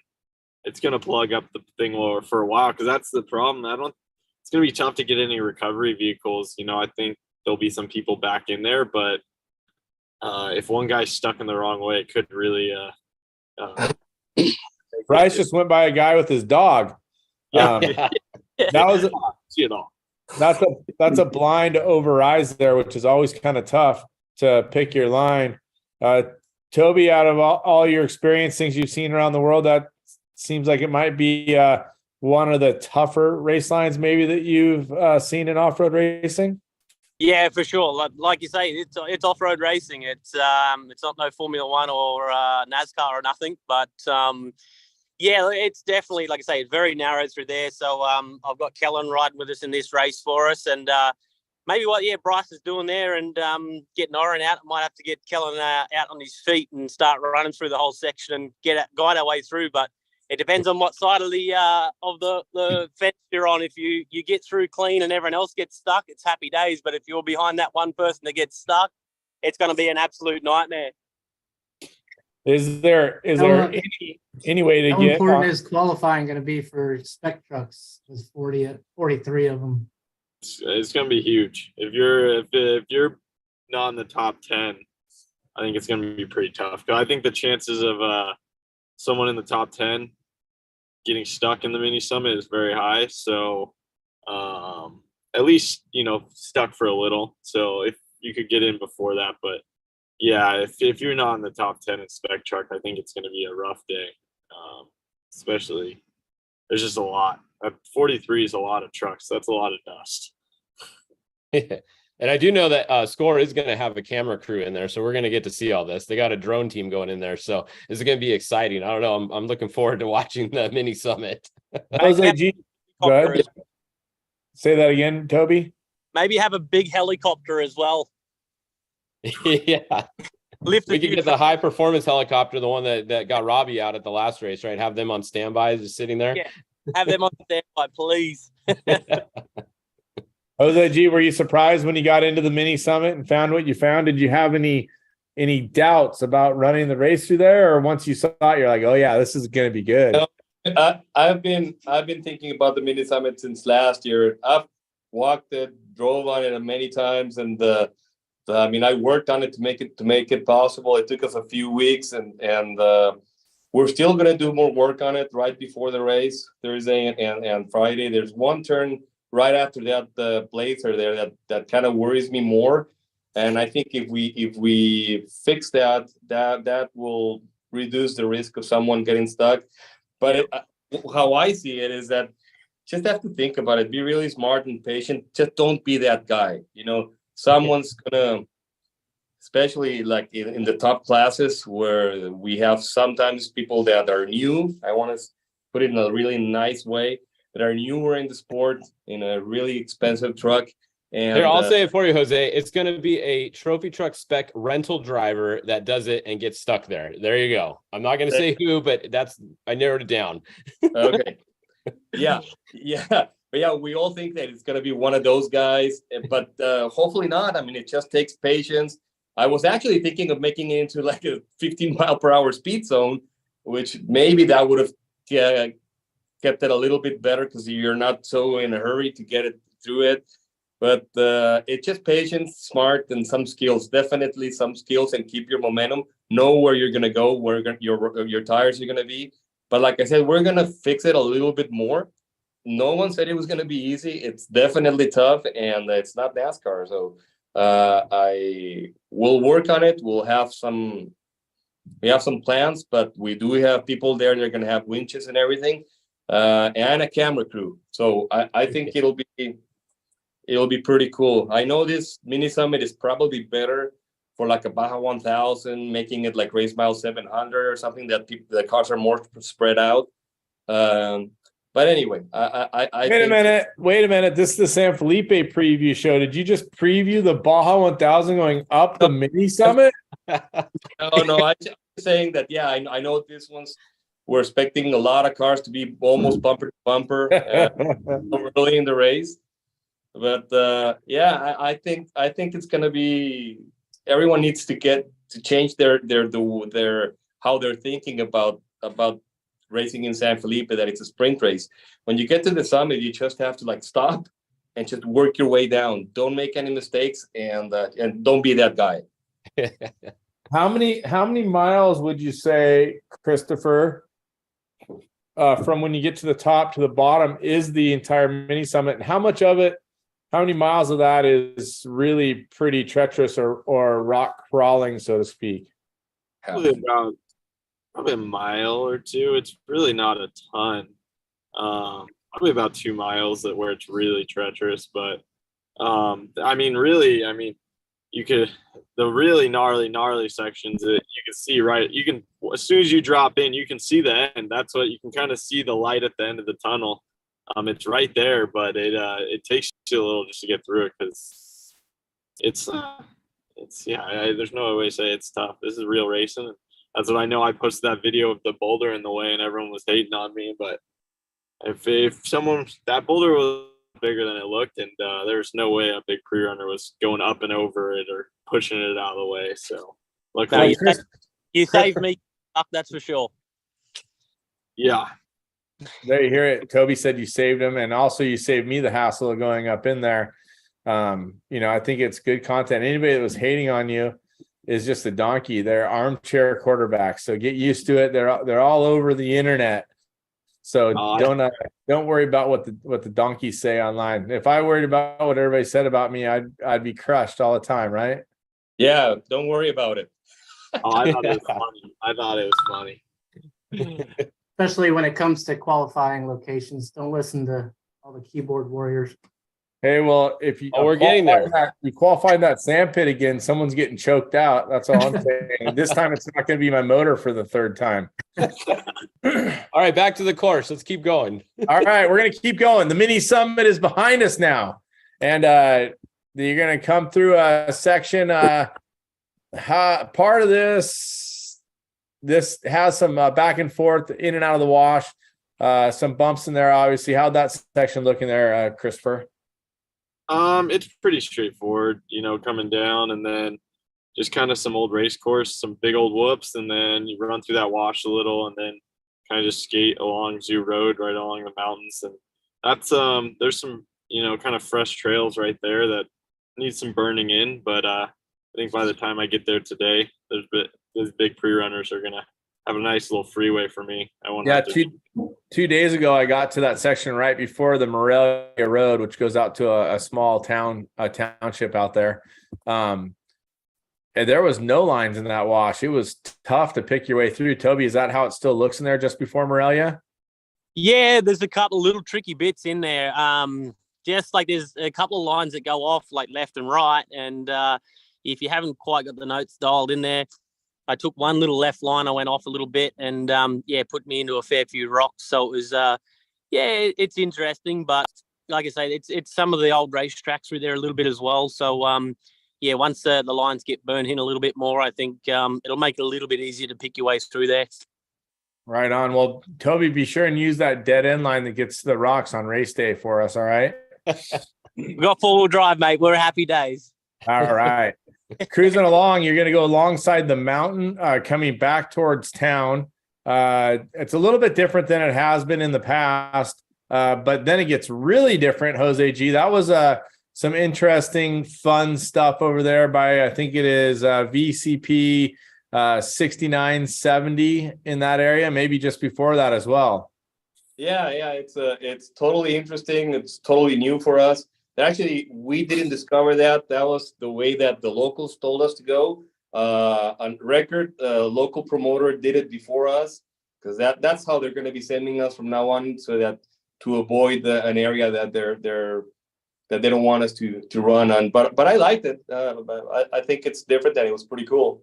it's going to plug up the thing for a while because that's the problem. It's going to be tough to get any recovery vehicles. I think there'll be some people back in there, but if one guy's stuck in the wrong way, it could really. Bryce just went by a guy with his dog. That was that's a blind over eyes there, which is always kind of tough to pick your line. Toby, out of all your experience, things you've seen around the world, that seems like it might be one of the tougher race lines maybe that you've seen in off-road racing. Yeah, for sure. Like you say, it's off-road racing. It's not no Formula One or NASCAR or nothing, but it's definitely, like I say, it's very narrow through there. So I've got Kellen riding with us in this race for us, and maybe what Bryce is doing there and getting Oren out, I might have to get Kellen out on his feet and start running through the whole section and guide our way through. But it depends on what side of the fence you're on. If you get through clean and everyone else gets stuck, it's happy days. But if you're behind that one person that gets stuck, it's going to be an absolute nightmare. Is there any way to how get? How important is qualifying going to be for spec trucks? There's 43 of them. It's going to be huge. If you're not in the top 10, I think it's going to be pretty tough. I think the chances of someone in the top 10 getting stuck in the mini summit is very high. So at least, stuck for a little. So you could get in before that, but yeah, if you're not in the top 10 in spec truck, I think it's going to be a rough day. Especially there's just a lot. 43 is a lot of trucks. That's a lot of dust. And I do know that Score is going to have a camera crew in there, so we're going to get to see all this. They got a drone team going in there, so this is going to be exciting. I don't know. I'm looking forward to watching the mini summit. Jose G, go ahead. Say that again, Toby. Maybe have a big helicopter as well. Yeah. We could get the high performance helicopter, the one that got Robbie out at the last race, right? Have them on standby, just sitting there. Yeah. Have them on standby, please. Jose G, were you surprised when you got into the mini summit and found what you found? Did you have any doubts about running the race through there, or once you saw it, you're like, oh yeah, this is going to be good? I've been thinking about the mini summit since last year. I've walked it, drove on it many times, and I mean, I worked on it to make it possible. It took us a few weeks, and we're still gonna do more work on it right before the race, Thursday and Friday. There's one turn right after that, the blazer there that kind of worries me more, and I think if we fix that will reduce the risk of someone getting stuck. But how I see it is that just have to think about it. Be really smart and patient. Just don't be that guy. You know, someone's gonna, especially like in the top classes where we have sometimes people that are new. I want to put it in a really nice way, that are newer in the sport in a really expensive truck. And here, I'll say it for you, Jose. It's going to be a trophy truck spec rental driver that does it and gets stuck there. There you go. I'm not going to say who, but I narrowed it down. Okay. Yeah. But yeah, we all think that it's going to be one of those guys, but hopefully not. I mean, it just takes patience. I was actually thinking of making it into like a 15 mile per hour speed zone, which maybe that would have kept it a little bit better because you're not so in a hurry to get it through it. But it's just patience, smart, and some skills. Definitely some skills, and keep your momentum. Know where you're going to go, where your tires are going to be. But like I said, we're going to fix it a little bit more. No one said it was going to be easy. It's definitely tough, and it's not NASCAR. So I will work on it. We have some plans, but we do have people there. They're going to have winches and everything, and a camera crew. So I think it'll be pretty cool. I know this mini summit is probably better for like a Baja 1000, making it like race mile 700 or something, that the cars are more spread out. But anyway, I wait a minute. This is the San Felipe preview show. Did you just preview the Baja 1000 going up the mini summit? No, I'm just saying that. Yeah, I know this one's. We're expecting a lot of cars to be almost bumper to bumper early in the race. But yeah, I think it's gonna be. Everyone needs to change their how they're thinking about racing in San Felipe. That it's a sprint race. When you get to the summit, you just have to like stop and just work your way down. Don't make any mistakes, and don't be that guy. How many miles would you say, Christopher, from when you get to the top to the bottom is the entire mini summit, and how many miles of that is really pretty treacherous or rock crawling, so to speak? Probably a mile or two. It's really not a ton. Probably about 2 miles where it's really treacherous. But you could, the really gnarly sections that you can see right. You can, as soon as you drop in, you can see the end. That's what you can kind of see, the light at the end of the tunnel. It's right there, but it takes you a little just to get through it, because it's there's no way to say it's tough. This is real racing. That's what I know. I posted that video of the boulder in the way, and everyone was hating on me. But if that boulder was bigger than it looked, and there's no way a big pre-runner was going up and over it or pushing it out of the way. So luckily, you saved me. That's for sure. Yeah. There you hear it. Toby said you saved him, and also you saved me the hassle of going up in there. I think it's good content. Anybody that was hating on you is just a donkey. They're armchair quarterbacks, so get used to it. They're all over the internet. So Oh, don't worry about what the donkeys say online. If I worried about what everybody said about me, I'd be crushed all the time, right? Yeah, don't worry about it. I thought it was funny. I thought it was funny. Especially when it comes to qualifying locations. Don't listen to all the keyboard warriors. Hey, well, if you we're getting there. You qualify that sand pit again, someone's getting choked out. That's all I'm saying. This time it's not going to be my motor for the third time. All right, back to the course. Let's keep going. All right, we're going to keep going. The mini summit is behind us now. And you're going to come through a section. Part of this has some back and forth, in and out of the wash. Some bumps in there, obviously. How'd that section look in there, Christopher? It's pretty straightforward, coming down, and then just kind of some old race course, some big old whoops, and then you run through that wash a little, and then kind of just skate along Zoo Road right along the mountains. And that's there's some kind of fresh trails right there that need some burning in, but I think by the time I get there today, those big pre-runners are gonna have a nice little freeway for me. I won't have to. 2 days ago, I got to that section right before the Morelia Road, which goes out to a small township out there. And there was no lines in that wash. It was tough to pick your way through. Toby, is that how it still looks in there just before Morelia? Yeah, there's a couple little tricky bits in there. Just like there's a couple of lines that go off like left and right. And if you haven't quite got the notes dialed in there, I took one little left line, I went off a little bit, and put me into a fair few rocks. So it was it's interesting, but like I say, it's some of the old race tracks through there a little bit as well. So once the lines get burned in a little bit more, I think it'll make it a little bit easier to pick your way through there. Right on. Well, Toby, be sure and use that dead end line that gets to the rocks on race day for us. All right. We got 4-wheel drive, mate. We're happy days. All right. Cruising along, you're going to go alongside the mountain, coming back towards town. It's a little bit different than it has been in the past, but then it gets really different, Jose G. That was some interesting, fun stuff over there by, I think it is VCP 6970 in that area, maybe just before that as well. Yeah, it's totally interesting. It's totally new for us. Actually, we didn't discover that. That was the way that the locals told us to go. On record, local promoter did it before us, because that's how they're going to be sending us from now on, so that to avoid an area that they don't want us to run on. But I liked it. I think it's different, and it was pretty cool.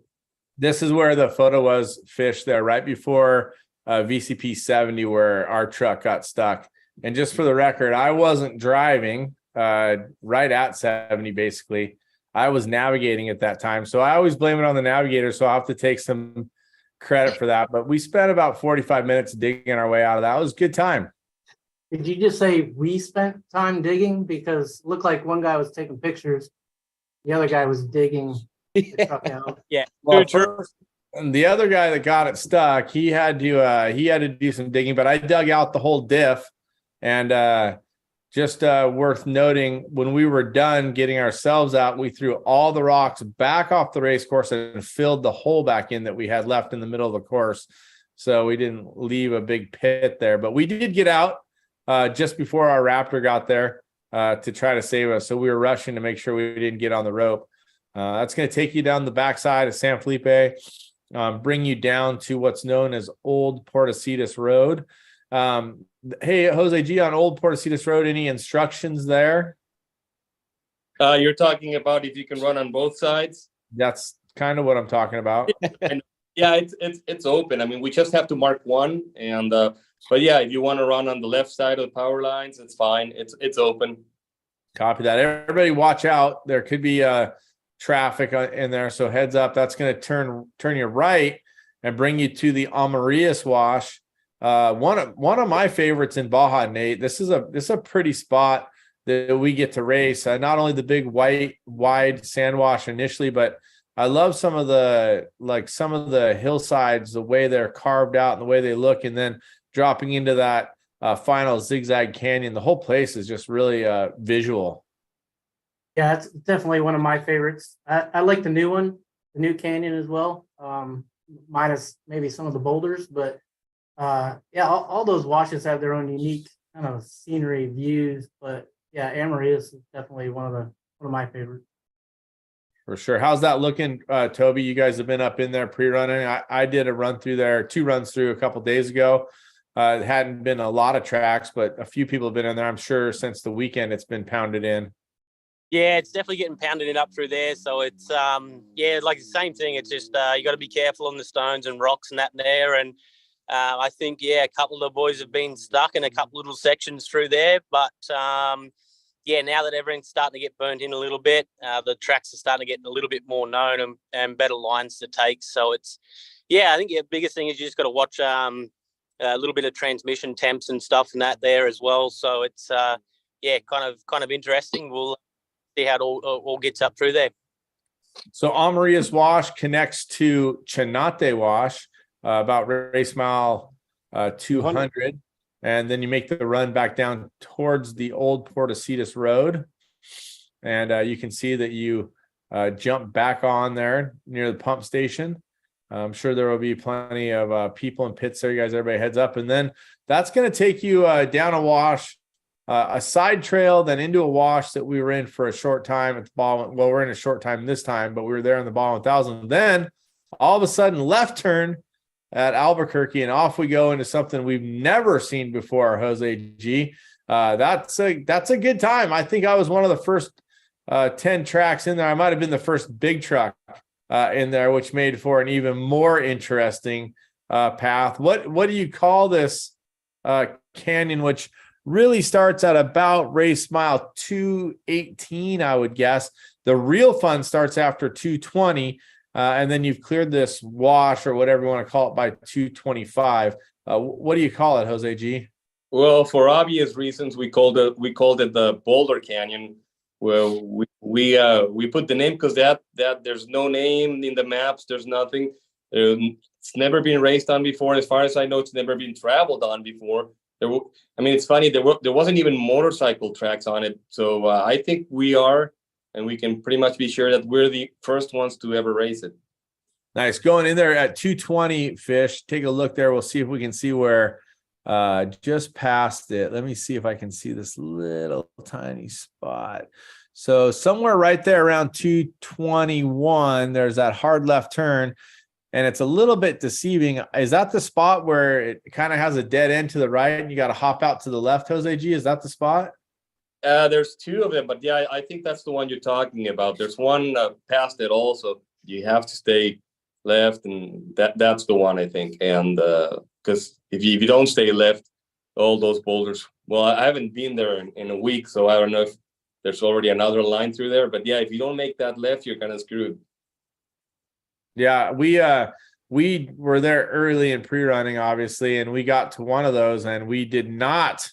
This is where the photo was, Fish, there right before VCP 70, where our truck got stuck. And just for the record, I wasn't driving. Right at 70, basically. I was navigating at that time. So I always blame it on the navigator. So I'll have to take some credit for that. But we spent about 45 minutes digging our way out of that. It was a good time. Did you just say we spent time digging? Because it looked like one guy was taking pictures. The other guy was digging the truck out. Yeah. Well, first, and the other guy that got it stuck, he had to do some digging, but I dug out the whole diff. And just worth noting, when we were done getting ourselves out, we threw all the rocks back off the race course and filled the hole back in that we had left in the middle of the course. So we didn't leave a big pit there, but we did get out just before our Raptor got there to try to save us. So we were rushing to make sure we didn't get on the rope. That's going to take you down the backside of San Felipe, bring you down to what's known as Old Portecitas Road. Hey, Jose G, on Old Portecitas Road, any instructions there? You're talking about if you can run on both sides? That's kind of what I'm talking about. Yeah, it's open. I mean, we just have to mark one, and but yeah, if you want to run on the left side of the power lines, it's fine. It's open. Copy that. Everybody watch out. There could be traffic in there, so heads up. That's going to turn you right and bring you to the Amarillas Wash. One of my favorites in Baja, Nate. This is a pretty spot that we get to race. Not only the big wide sand wash initially, but I love some of the hillsides, the way they're carved out and the way they look, and then dropping into that final zigzag canyon. The whole place is just really visual. Yeah, it's definitely one of my favorites. I like the new one, the new canyon as well, minus maybe some of the boulders, but Yeah, all those washes have their own unique kind of scenery views, but yeah, Amarillas is definitely one of my favorites. For sure. How's that looking, Toby? You guys have been up in there pre-running. I did a run through there, 2 runs through a couple days ago. It hadn't been a lot of tracks, but a few people have been in there. I'm sure since the weekend it's been pounded in. Yeah, it's definitely getting pounded in up through there. So it's like the same thing. It's just you got to be careful on the stones and rocks and that there. And I think a couple of the boys have been stuck in a couple little sections through there. But now that everything's starting to get burnt in a little bit, the tracks are starting to get a little bit more known and better lines to take. So it's I think the biggest thing is you just got to watch a little bit of transmission temps and stuff and that there as well. So it's kind of interesting. We'll see how it all gets up through there. So Amarillas Wash connects to Chinate Wash about race mile 200, and then you make the run back down towards the old Portasitas Road, and you can see that you jump back on there near the pump station. I'm sure there will be plenty of people in pits there. You guys, everybody heads up, and then that's going to take you down a wash, a side trail, then into a wash that we were in for a short time at the ball. Well, we're in a short time this time, but we were there in the ball 1000. Then all of a sudden, left turn at Albuquerque, and off we go into something we've never seen before. Jose G, that's a good time. I think I was one of the first 10 tracks in there. I might have been the first big truck in there, which made for an even more interesting path. What do you call this canyon, which really starts at about race mile 218, I would guess. The real fun starts after 220, and then you've cleared this wash or whatever you want to call it by 225. What do you call it, Jose G? Well, for obvious reasons, we called it the Boulder Canyon. Well, we put the name because that there's no name in the maps. There's nothing. It's never been raced on before. As far as I know, it's never been traveled on before. It's funny, there wasn't even motorcycle tracks on it. So I think we are, and we can pretty much be sure that we're the first ones to ever race it. Nice. Going in there at 220, Fish. Take a look there. We'll see if we can see where just past it. Let me see if I can see this little tiny spot. So somewhere right there around 221, there's that hard left turn. And it's a little bit deceiving. Is that the spot where it kind of has a dead end to the right and you got to hop out to the left, Jose G? Is that the spot? There's 2 of them, but yeah, I think that's the one you're talking about. There's one past it also. You have to stay left, and that's the one, I think. And because if you don't stay left, all those boulders. Well, I haven't been there in a week, so I don't know if there's already another line through there. But yeah, if you don't make that left, you're kind of screwed. Yeah, we were there early in pre-running, obviously, and we got to one of those, and we did not.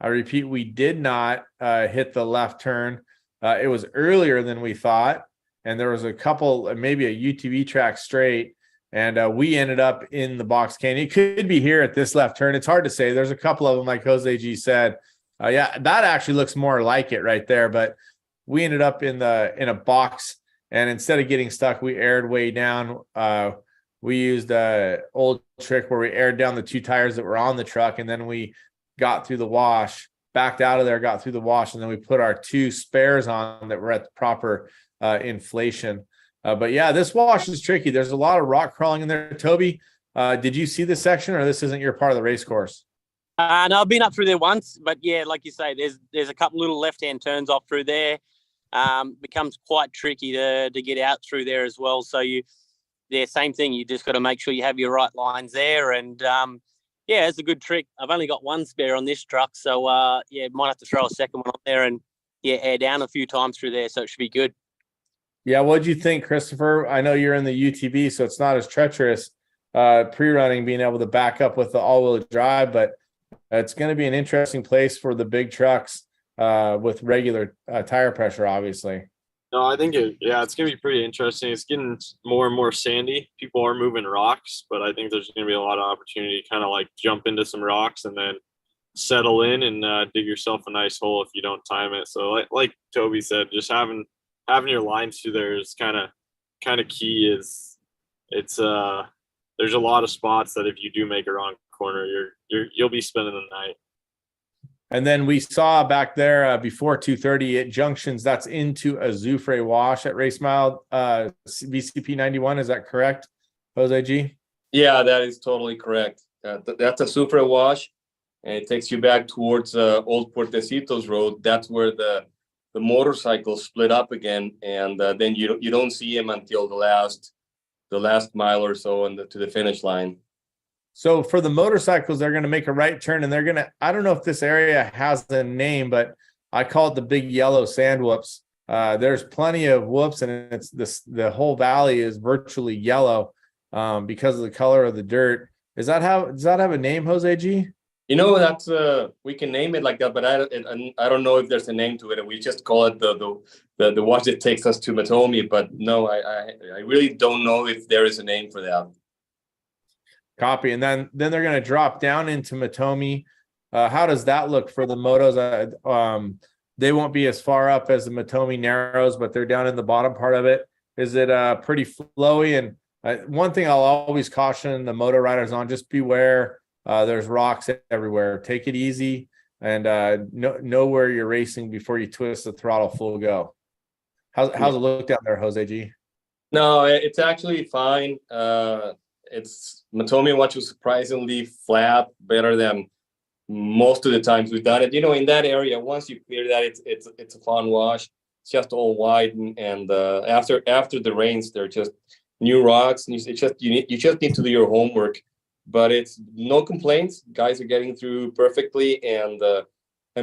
I repeat, we did not hit the left turn. It was earlier than we thought, and there was a couple, maybe a UTV track straight, and we ended up in the box canyon. It could be here at this left turn. It's hard to say. There's a couple of them, like Jose G said. That actually looks more like it right there, but we ended up in a box. And instead of getting stuck, we aired way down. We used an old trick where we aired down the 2 tires that were on the truck, and then we got through the wash, backed out of there, got through the wash, and then we put our 2 spares on that were at the proper inflation. But yeah, this wash is tricky. There's a lot of rock crawling in there. Toby, did you see this section, or this isn't your part of the race course? No, I've been up through there once, but yeah, like you say, there's a couple little left-hand turns off through there. Becomes quite tricky to get out through there as well. So same thing. You just got to make sure you have your right lines there. And it's a good trick. I've only got 1 spare on this truck, so might have to throw a second one on there and air down a few times through there. So it should be good. Yeah, what'd you think, Christopher? I know you're in the UTV, so it's not as treacherous pre-running, being able to back up with the all-wheel drive, but it's going to be an interesting place for the big trucks. With regular tire pressure, obviously. No, I think it's going to be pretty interesting. It's getting more and more sandy. People are moving rocks, but I think there's going to be a lot of opportunity to kind of like jump into some rocks and then settle in and dig yourself a nice hole if you don't time it. So like Toby said, just having your lines through there is kind of key. There's a lot of spots that if you do make a wrong corner, you'll be spending the night. And then we saw back there before 2:30 at junctions, that's into Azufre Wash at Race Mile VCP 91. Is that correct, Jose G? Yeah, that is totally correct. That's a Sufre Wash, and it takes you back towards Old Puertecitos Road. That's where the motorcycles split up again, and then you don't see him until the last mile or so to the finish line. So for the motorcycles, they're going to make a right turn, and they're going to, I don't know if this area has a name, but I call it the big yellow sand whoops. There's plenty of whoops, and the whole valley is virtually yellow because of the color of the dirt. Does that have a name, Jose G? You know, that's we can name it like that, but I don't know if there's a name to it, and we just call it the wash that takes us to Matomi. But no, I really don't know if there is a name for that. Copy. And then they're going to drop down into Matomi. How does that look for the motos? They won't be as far up as the Matomi Narrows, but they're down in the bottom part of it. Is it pretty flowy? And one thing I'll always caution the moto riders on, just beware. There's rocks everywhere. Take it easy and know where you're racing before you twist the throttle full go. How's it look down there, Jose G? No, it's actually fine. It's Matomi Watch was surprisingly flat, better than most of the times we've done it. You know, in that area, once you clear that, it's a fun wash. It's just all white, and after the rains, they're just new rocks. And you just need to do your homework. But it's no complaints. Guys are getting through perfectly, and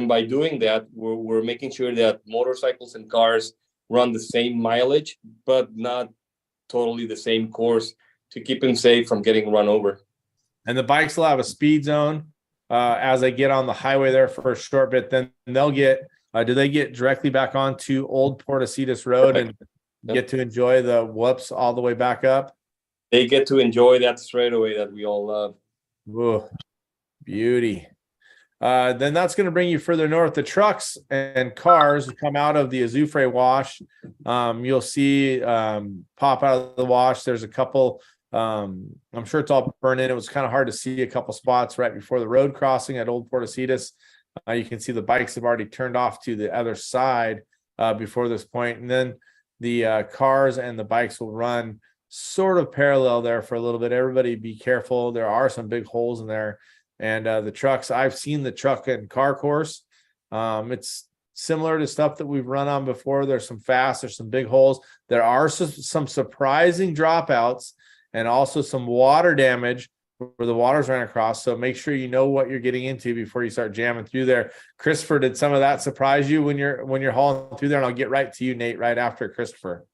by doing that, we're making sure that motorcycles and cars run the same mileage, but not totally the same course, to keep them safe from getting run over. And the bikes will have a speed zone as they get on the highway there for a short bit. Then they'll get, do they get directly back onto Old Puertecitos Road and get to enjoy the whoops all the way back up? They get to enjoy that straightaway that we all love. Whoa, beauty. Then that's going to bring you further north. The trucks and cars come out of the Azufre Wash. You'll see pop out of the wash. There's a couple. I'm sure it's all burned in. It was kind of hard to see a couple spots right before the road crossing at Old Puertecitos. You can see the bikes have already turned off to the other side before this point. And then the cars and the bikes will run sort of parallel there for a little bit. Everybody be careful. There are some big holes in there. And the trucks, I've seen the truck and car course. It's similar to stuff that we've run on before. There's some fast, there's some big holes. There are some surprising dropouts and also some water damage where the water's running across. So make sure you know what you're getting into before you start jamming through there. Christopher, did some of that surprise you when you're hauling through there? And I'll get right to you, Nate, right after Christopher.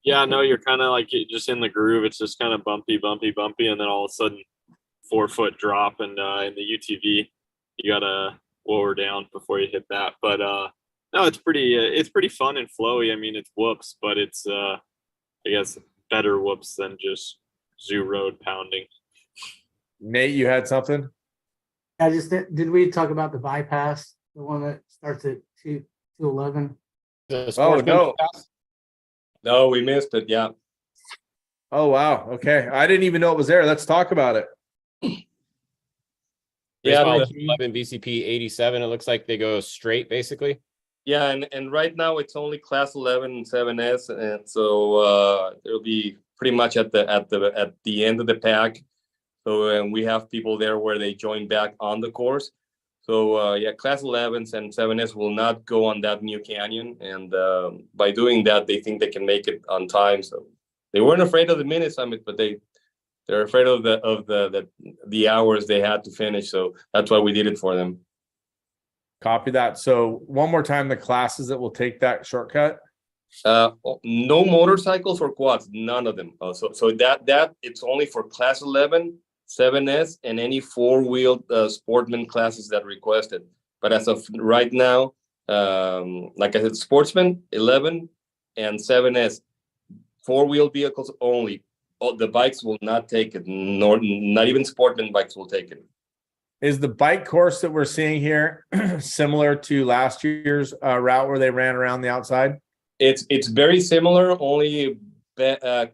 Yeah, no, you're kind of like just in the groove. It's just kind of bumpy, and then all of a sudden 4-foot drop, and in the UTV you gotta lower down before you hit that. But no, it's pretty fun and flowy. I mean, it's whoops, but it's I guess better whoops than just zoo road pounding. Nate, you had something? Did we talk about the bypass, the one that starts at 211? Oh no. No, we missed it. Yeah. Oh wow. Okay, I didn't even know it was there. Let's talk about it. Yeah, 11 VCP 87. It looks like they go straight, basically. Yeah, and right now it's only Class 11 and 7S, and so it'll be pretty much at the end of the pack. So we have people there where they join back on the course. So yeah, Class 11s and 7S will not go on that new canyon, and by doing that, they think they can make it on time. So they weren't afraid of the mini summit, but they're afraid of the hours they had to finish. So that's why we did it for them. Copy that. So one more time, the classes that will take that shortcut. No motorcycles or quads, none of them. So that it's only for Class 11, 7S, and any four-wheeled sportsman classes that requested. But as of right now, like I said, sportsman 11 and 7S, four-wheel vehicles only. The bikes will not take it, nor not even sportsman bikes will take it. Is the bike course that we're seeing here similar to last year's route where they ran around the outside? It's very similar, only there's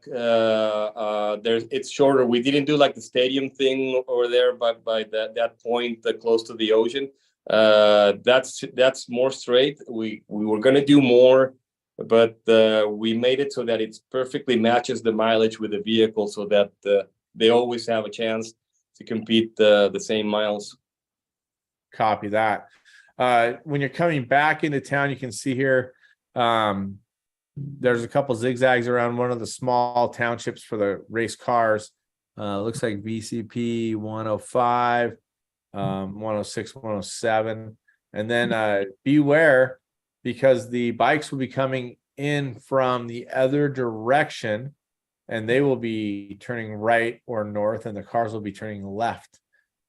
it's shorter. We didn't do like the stadium thing over there, but by that point close to the ocean. That's more straight. We were gonna do more, but we made it so that it perfectly matches the mileage with the vehicle, so that they always have a chance to compete the same miles. Copy that. When you're coming back into town, you can see here there's a couple zigzags around one of the small townships for the race cars. Looks like VCP 105, 106, 107. And then beware, because the bikes will be coming in from the other direction, and they will be turning right or north, and the cars will be turning left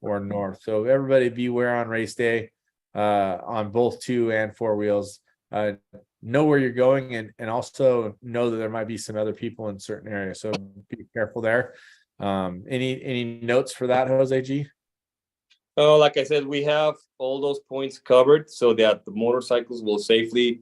or north. So everybody beware on race day on both 2 and 4 wheels. Know where you're going, and also know that there might be some other people in certain areas. So be careful there. Any notes for that, Jose G? Oh, like I said, we have all those points covered so that the motorcycles will safely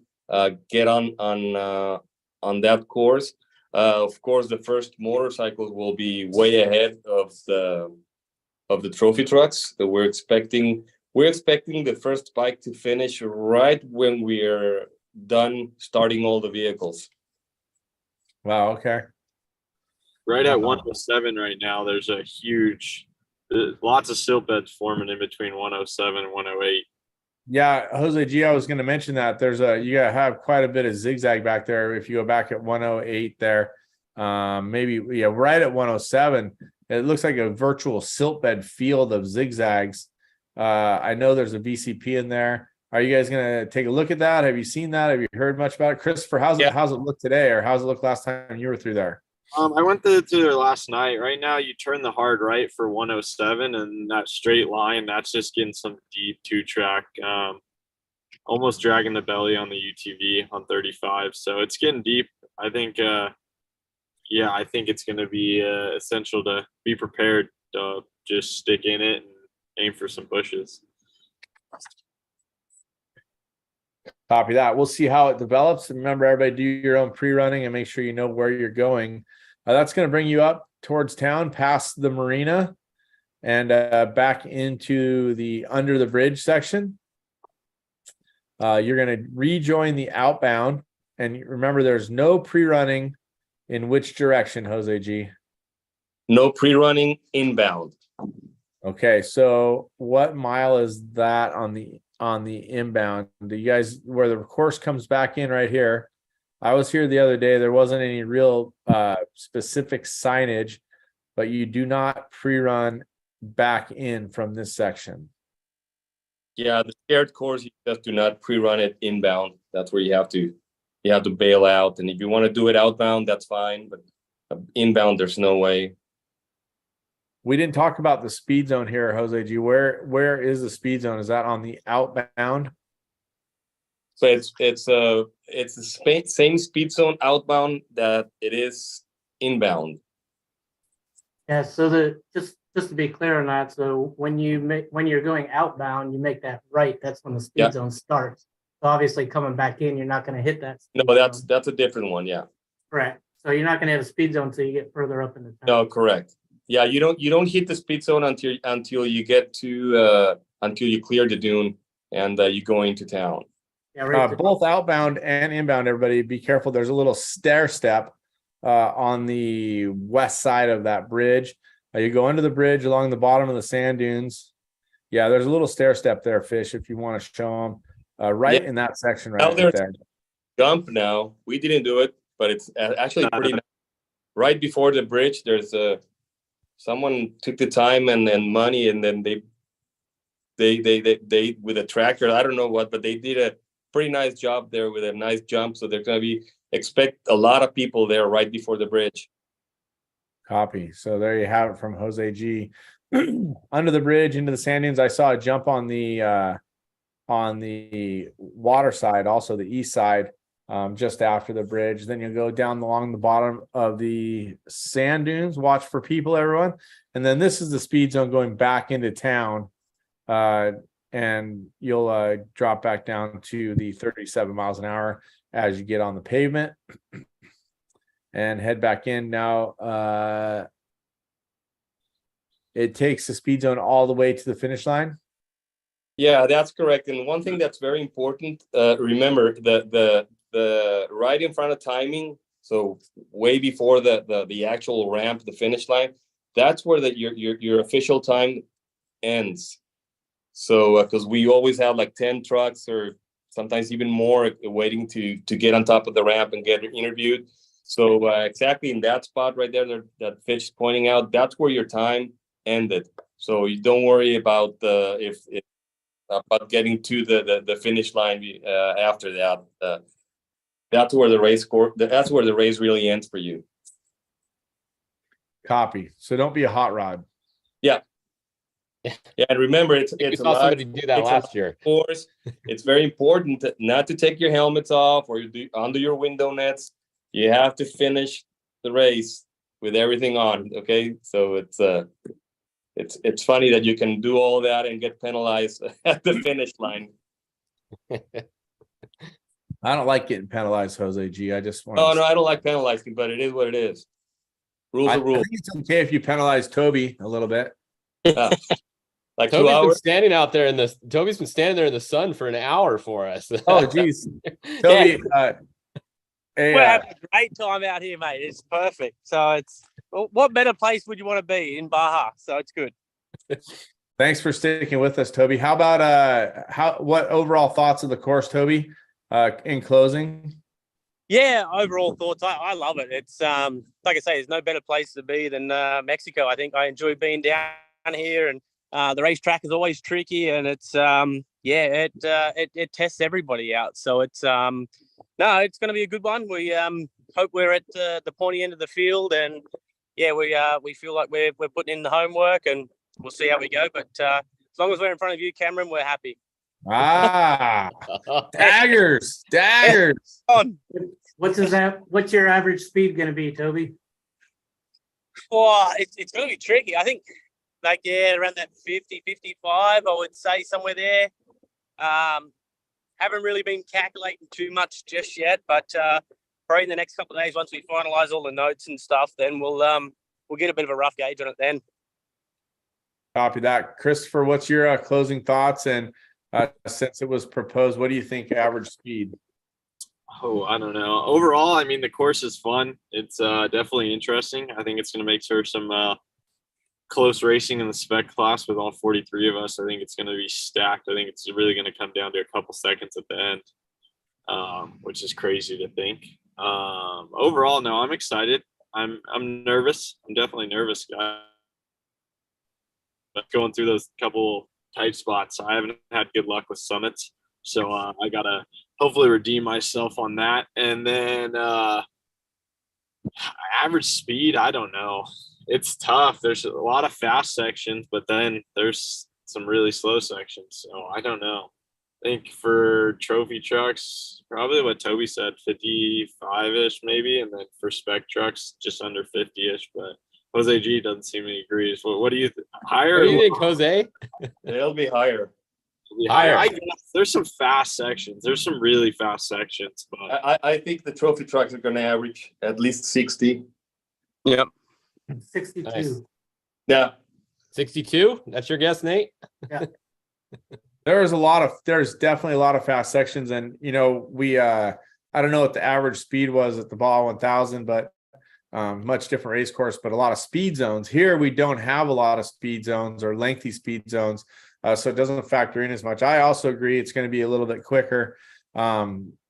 get on that course. Of course, the first motorcycles will be way ahead of the trophy trucks. So we're expecting the first bike to finish right when we're done starting all the vehicles. Wow. Okay. Right at 107 right now, there's a huge, lots of silt beds forming in between 107 and 108. Yeah, Jose G, I was going to mention that you gotta have quite a bit of zigzag back there. If you go back at 108 there, maybe right at 107, it looks like a virtual silt bed field of zigzags. I know there's a VCP in there. Are you guys going to take a look at that? Have you seen that? Have you heard much about it? Christopher, how's it look today, or how's it look last time you were through there? I went through there last night. Right now, you turn the hard right for 107, and that straight line, that's just getting some deep 2-track, almost dragging the belly on the UTV on 35. So it's getting deep. I think, I think it's going to be essential to be prepared to just stick in it and aim for some bushes. Copy that. We'll see how it develops. And remember, everybody, do your own pre-running and make sure you know where you're going. That's going to bring you up towards town, past the marina, and back into the under the bridge section. You're going to rejoin the outbound. And remember, there's no pre-running in which direction, Jose G? No pre-running inbound. Okay, so what mile is that on the inbound? Do you guys, where the course comes back in right here? I was here the other day. There wasn't any real specific signage, but you do not pre-run back in from this section. Yeah, the shared course, you just do not pre-run it inbound. That's where you have to bail out. And if you want to do it outbound, that's fine. But inbound, there's no way. We didn't talk about the speed zone here, Jose G. Where is the speed zone? Is that on the outbound? So it's the same speed zone outbound that it is inbound. Yeah. So just to be clear on that, so when you're going outbound, you make that right. That's when the speed zone starts. So obviously, coming back in, you're not going to hit that. No, that's a different one. Yeah. Correct. So you're not going to have a speed zone until you get further up in the town. No, correct. Yeah, you don't hit the speed zone until you get to until you clear the dune and you go into town. Yeah, right. Both outbound and inbound, everybody be careful. There's a little stair step on the west side of that bridge. You go under the bridge along the bottom of the sand dunes. Yeah, there's a little stair step there, Fish, if you want to show them. Right in that section right there. Jump now. We didn't do it, but it's actually pretty nice. Right before the bridge, there's someone took the time and money, and then they with a tractor, I don't know what, but they did a pretty nice job there with a nice jump. So they're going to expect a lot of people there right before the bridge. Copy. So there you have it from Jose G. Under the bridge into the sand dunes. I saw a jump on the water side, also the east side, just after the bridge. Then you'll go down along the bottom of the sand dunes. Watch for people, everyone. And then this is the speed zone going back into town. And you'll drop back down to the 37 miles an hour as you get on the pavement. and head back in. Now it takes the speed zone all the way to the finish line. Yeah, that's correct. And one thing that's very important, remember the right in front of timing. So way before the actual ramp, the finish line, that's where your official time ends. So because we always have like 10 trucks or sometimes even more waiting to get on top of the ramp and get interviewed. So exactly in that spot right there that Fish is pointing out, that's where your time ended. So you don't worry about about getting to the finish line after that. That's where the race really ends for you. Copy. So don't be a hot rod. Yeah. Yeah, and remember, it's We a saw lot. somebody do that last year. Course. It's very important not to take your helmets off or under your window nets. You have to finish the race with everything on. Okay, so it's funny that you can do all that and get penalized at the finish line. I don't like getting penalized, Jose G. I just want. Oh no, I don't like penalizing, but it is what it is. Rules are rules. I think it's okay if you penalize Toby a little bit. Like Toby's 2 hours. Toby's been standing there in the sun for an hour for us. Oh, geez. Toby, we're having a great time out here, mate. It's perfect. So what better place would you want to be in Baja? So it's good. Thanks for sticking with us, Toby. How about what overall thoughts of the course, Toby, in closing? Yeah, overall thoughts. I love it. It's like I say, there's no better place to be than Mexico. I think I enjoy being down here, and the racetrack is always tricky, and it's it tests everybody out. So it's it's going to be a good one. We hope we're at the pointy end of the field, and we feel like we're putting in the homework, and we'll see how we go. But as long as we're in front of you, Cameron, we're happy. Daggers. What's your average speed going to be, Toby? Well, it's going to be tricky. I think around that 50, 55, I would say somewhere there. Haven't really been calculating too much just yet, but probably in the next couple of days, once we finalize all the notes and stuff, then we'll get a bit of a rough gauge on it then. Copy that. Christopher, what's your closing thoughts? And since it was proposed, what do you think average speed? Oh, I don't know. Overall, I mean, the course is fun. It's definitely interesting. I think it's going to make for some close racing in the spec class with all 43 of us. I think it's going to be stacked. I think it's really going to come down to a couple seconds at the end, which is crazy to think. Overall, no, I'm excited. I'm nervous. I'm definitely nervous, guys. But going through those couple tight spots, I haven't had good luck with summits. So I got to hopefully redeem myself on that. And then average speed, I don't know. It's tough. There's a lot of fast sections, but then there's some really slow sections. So I don't know. I think for trophy trucks, probably what Toby said, 55-ish maybe. And then for spec trucks, just under 50-ish. But Jose G doesn't seem to agree. What do you think? Higher? What do you think, Jose? It'll be higher. Higher. I guess there's some fast sections. There's some really fast sections, but I think the trophy trucks are going to average at least 60. Yep. 62. Nice. Yeah. 62? That's your guess, Nate? Yeah. There's definitely a lot of fast sections. And, we, I don't know what the average speed was at the Baja 1000, but much different race course, but a lot of speed zones. Here, we don't have a lot of speed zones or lengthy speed zones. So it doesn't factor in as much. I also agree it's going to be a little bit quicker.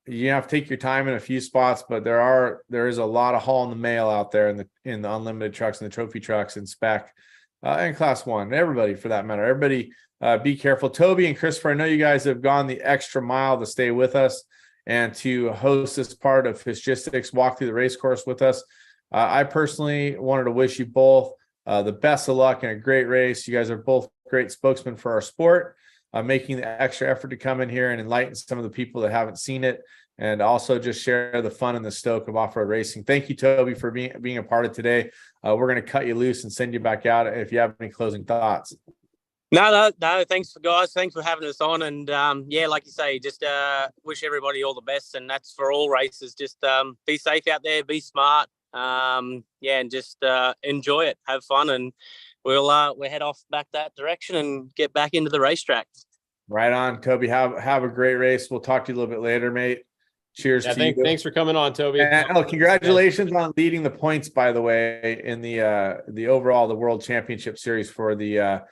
You have to take your time in a few spots, but there is a lot of haul in the mail out there in the unlimited trucks and the trophy trucks and spec and class one, everybody for that matter. Everybody be careful. Toby and Christopher, I know you guys have gone the extra mile to stay with us and to host this part of Fishgistics, walk through the race course with us. I personally wanted to wish you both the best of luck in a great race. You guys are both great spokesmen for our sport, making the extra effort to come in here and enlighten some of the people that haven't seen it, and also just share the fun and the stoke of off-road racing. Thank you, Toby, for being a part of today. We're going to cut you loose and send you back out if you have any closing thoughts. No. Thanks, guys. Thanks for having us on. And like you say, just wish everybody all the best. And that's for all races. Just be safe out there, be smart. Yeah, and just enjoy it, have fun, and we'll head off back that direction and get back into the racetrack. Right on, Toby. Have a great race. We'll talk to you a little bit later, mate. Cheers to you. Thanks for coming on, Toby. And congratulations on leading the points, by the way, in the overall the World Championship Series for the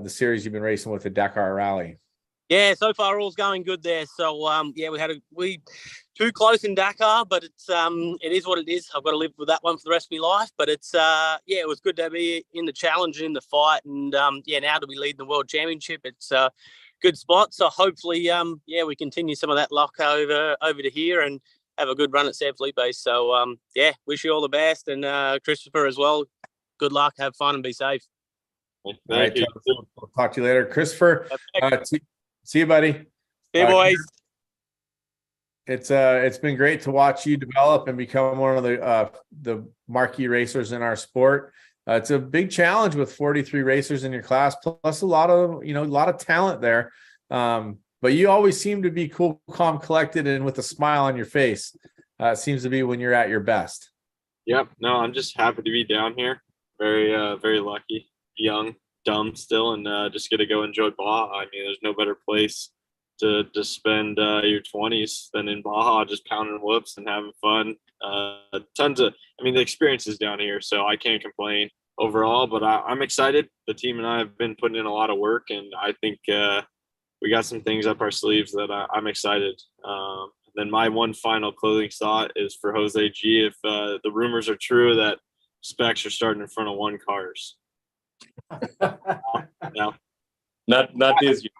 series you've been racing with the Dakar Rally. Yeah, so far all's going good there. So yeah, we too close in Dakar, but it is what it is. I've got to live with that one for the rest of my life. But it's yeah, it was good to be in the challenge, in the fight, and yeah, now to be leading the World Championship, it's a good spot. So hopefully, yeah, we continue some of that luck over to here and have a good run at San Felipe. So yeah, wish you all the best, and Christopher as well. Good luck, have fun, and be safe. Thank you. We'll talk to you later, Christopher. See you, buddy. See you, boys. It's been great to watch you develop and become one of the marquee racers in our sport. It's a big challenge with 43 racers in your class, plus a lot of talent there. But you always seem to be cool, calm, collected, and with a smile on your face. It seems to be when you're at your best. Yep. No, I'm just happy to be down here. Very, very lucky. Young, dumb still, and just get to go enjoy Baja. I mean, there's no better place to spend your 20s than in Baja, just pounding whoops and having fun. The experience is down here, so I can't complain overall, but I'm excited. The team and I have been putting in a lot of work, and I think we got some things up our sleeves that I'm excited. Then my one final closing thought is for Jose G. If the rumors are true that specs are starting in front of 1 cars. No, not this year.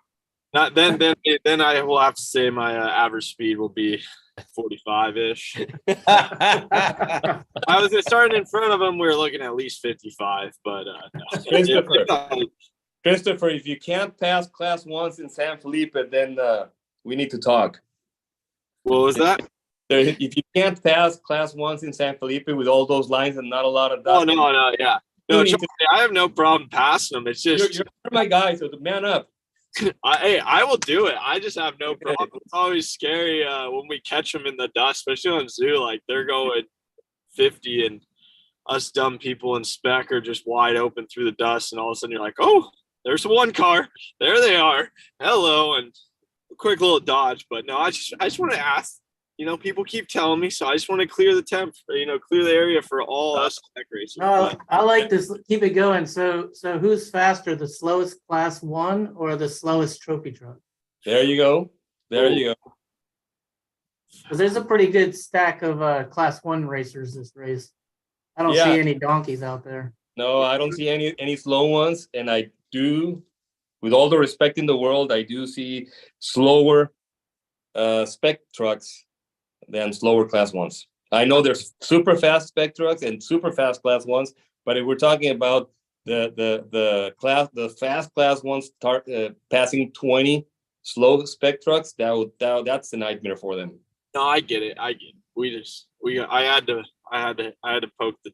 Not then I will have to say my average speed will be 45-ish. I was starting in front of them. We were looking at least 55, but no. Christopher, if you can't pass class 1s in San Felipe, then we need to talk. What was that? If you can't pass class 1s in San Felipe with all those lines and not a lot of dust. Oh no, yeah. No, I have no problem passing them. It's just you're my guy, so man up. I will do it. I just have no problem. It's always scary when we catch them in the dust, especially on zoo. Like they're going 50, and us dumb people in spec are just wide open through the dust, and all of a sudden you're like, oh, there's 1 car. There they are. Hello, and a quick little dodge. But no, I just want to ask. People keep telling me, so I just want to clear the clear the area for all us spec racers. I like this. Keep it going. So who's faster, the slowest class 1 or the slowest trophy truck? There you go. Because there's a pretty good stack of class 1 racers this race. I don't see any donkeys out there. No, I don't see any slow ones, and I do, with all the respect in the world, I do see slower spec trucks than slower class 1s. I know there's super fast spec trucks and super fast class 1s, but if we're talking about the fast class 1s passing 20 slow spec trucks, that's a nightmare for them. No, I get it. I had to poke the.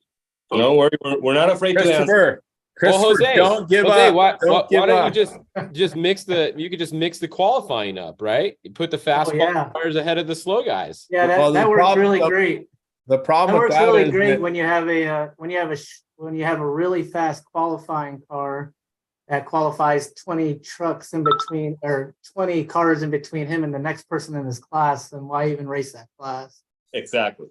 Don't worry, we're not afraid to answer. Christopher, Jose, don't give up. Why don't you just mix the qualifying up, right? You put the fast qualifiers ahead of the slow guys. Yeah, that works really great. The problem that with works that really is great when you have a really fast qualifying car that qualifies 20 trucks in between, or 20 cars in between him and the next person in his class. Then why even race that class? Exactly.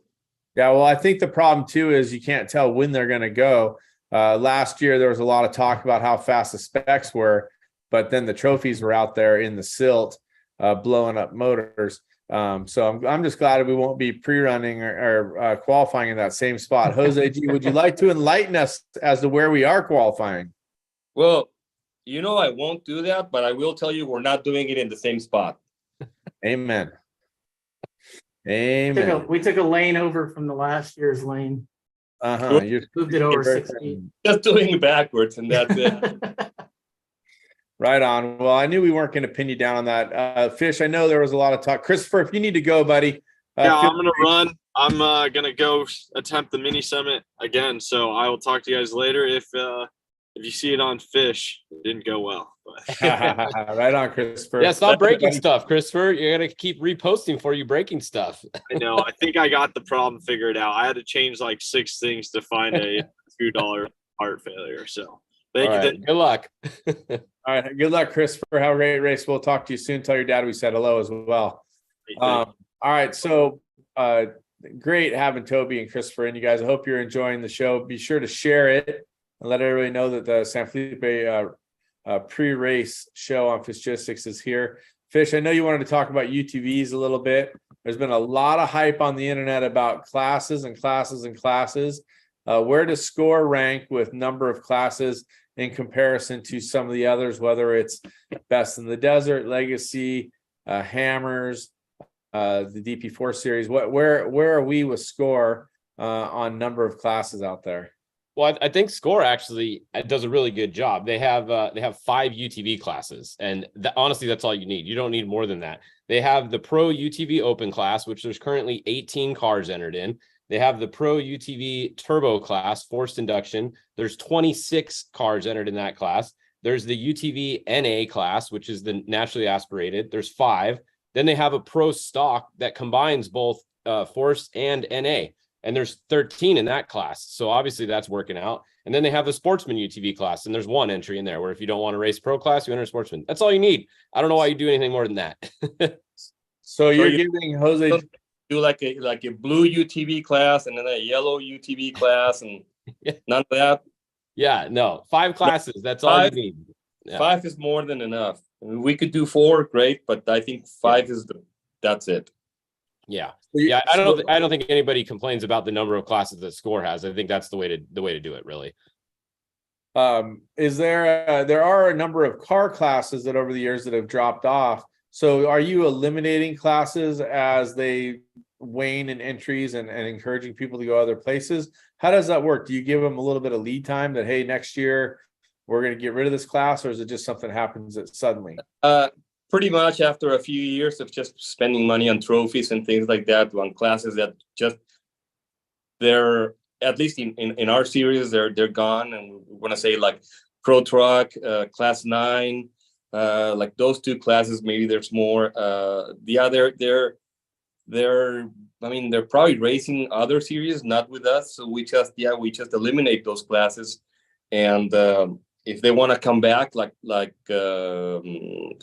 Yeah, well, I think the problem too is you can't tell when they're going to go. Last year, there was a lot of talk about how fast the specs were, but then the trophies were out there in the silt, blowing up motors. So I'm just glad we won't be pre-running or qualifying in that same spot. Jose G, would you like to enlighten us as to where we are qualifying? Well, I won't do that, but I will tell you we're not doing it in the same spot. Amen. Amen. We took a lane over from the last year's lane. You moved it over 6 feet. Just doing it backwards, and that's it. Right on. Well, I knew we weren't going to pin you down on that. Fish, I know there was a lot of talk. Christopher, if you need to go, buddy. I'm going to run. I'm going to go attempt the mini summit again. So I will talk to you guys later. If you see it on Fish, it didn't go well. But Right on, Christopher. Yeah, stop breaking stuff, Christopher. You're gonna keep reposting for you breaking stuff. I know. I think I got the problem figured out. I had to change like 6 things to find a $2 heart failure. So thank All you. right, good luck. All right. Good luck, Christopher. Have a great race. We'll talk to you soon. Tell your dad we said hello as well. All right. So great having Toby and Christopher and you guys. I hope you're enjoying the show. Be sure to share it and let everybody know that the San Felipe pre-race show on Fishgistics is here. Fish, I know you wanted to talk about UTVs a little bit. There's been a lot of hype on the internet about classes and classes and classes. Where does SCORE rank with number of classes in comparison to some of the others, whether it's Best in the Desert, Legacy, Hammers, the DP4 series? Where are we with SCORE on number of classes out there? Well, I think SCORE actually does a really good job. They have 5 UTV classes, and honestly, that's all you need. You don't need more than that. They have the Pro UTV Open class, which there's currently 18 cars entered in. They have the Pro UTV Turbo class, forced induction. There's 26 cars entered in that class. There's the UTV NA class, which is the naturally aspirated. There's 5. Then they have a Pro Stock that combines both forced and NA. And there's 13 in that class. So obviously that's working out. And then they have the Sportsman UTV class. And there's 1 entry in there where if you don't want to race Pro class, you enter Sportsman. That's all you need. I don't know why you do anything more than that. So you're giving Jose... Do like a blue UTV class and then a yellow UTV class and none of that. Yeah, no, 5 classes. That's all you need. Yeah. 5 is more than enough. I mean, we could do 4, great, but I think 5 is that's it. Yeah, yeah. I don't think anybody complains about the number of classes that SCORE has. I think that's the way to do it, really. Is there are a number of car classes that over the years that have dropped off. So are you eliminating classes as they wane in entries and encouraging people to go other places? How does that work? Do you give them a little bit of lead time that, hey, next year we're going to get rid of this class, or is it just something that happens that suddenly? Pretty much after a few years of just spending money on trophies and things like that, on classes that just they're at least in our series they're gone, and we want to say like Pro Truck, Class 9. Like those 2 classes, maybe there's more. They're probably racing other series, not with us. So we just eliminate those classes, and if they want to come back, like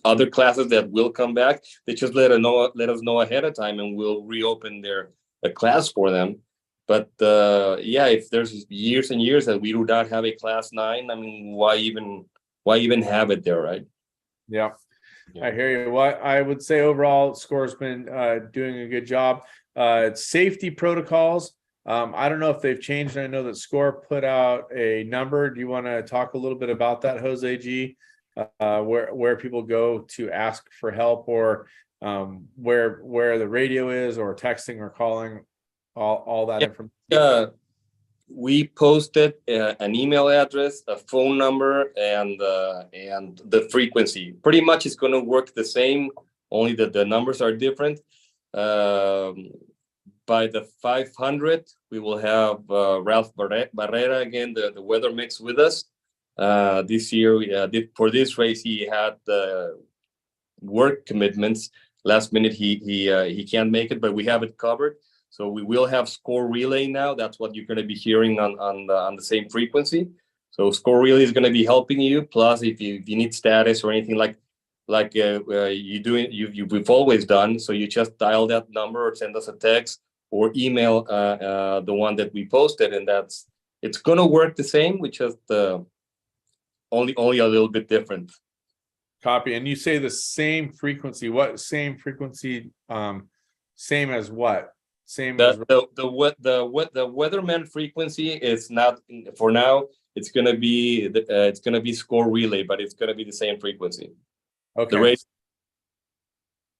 other classes that will come back, they just let us know ahead of time, and we'll reopen a class for them. But if there's years and years that we do not have a Class 9, I mean, why even have it there, right? Yeah, I hear you. Well, I would say overall, SCORE's been doing a good job. Safety protocols. I don't know if they've changed. I know that SCORE put out a number. Do you want to talk a little bit about that, Jose G? Where people go to ask for help, or where the radio is, or texting or calling, all that information? We posted an email address, a phone number, and the frequency. Pretty much it's going to work the same, only that the numbers are different. By the 500, we will have Ralph Barrera again, the weather mix with us. This year, for this race, he had work commitments. Last minute, he can't make it, but we have it covered. So we will have SCORE relay now. That's what you're going to be hearing on the same frequency. So SCORE relay is going to be helping you. Plus, if you need status or anything like we've always done. So you just dial that number or send us a text or email the one that we posted, and it's going to work the same. We just only a little bit different. Copy. And you say the same frequency. What same frequency? Same as what? Same as the weatherman frequency is not for now. It's gonna be SCORE relay, but it's gonna be the same frequency. Okay. The race.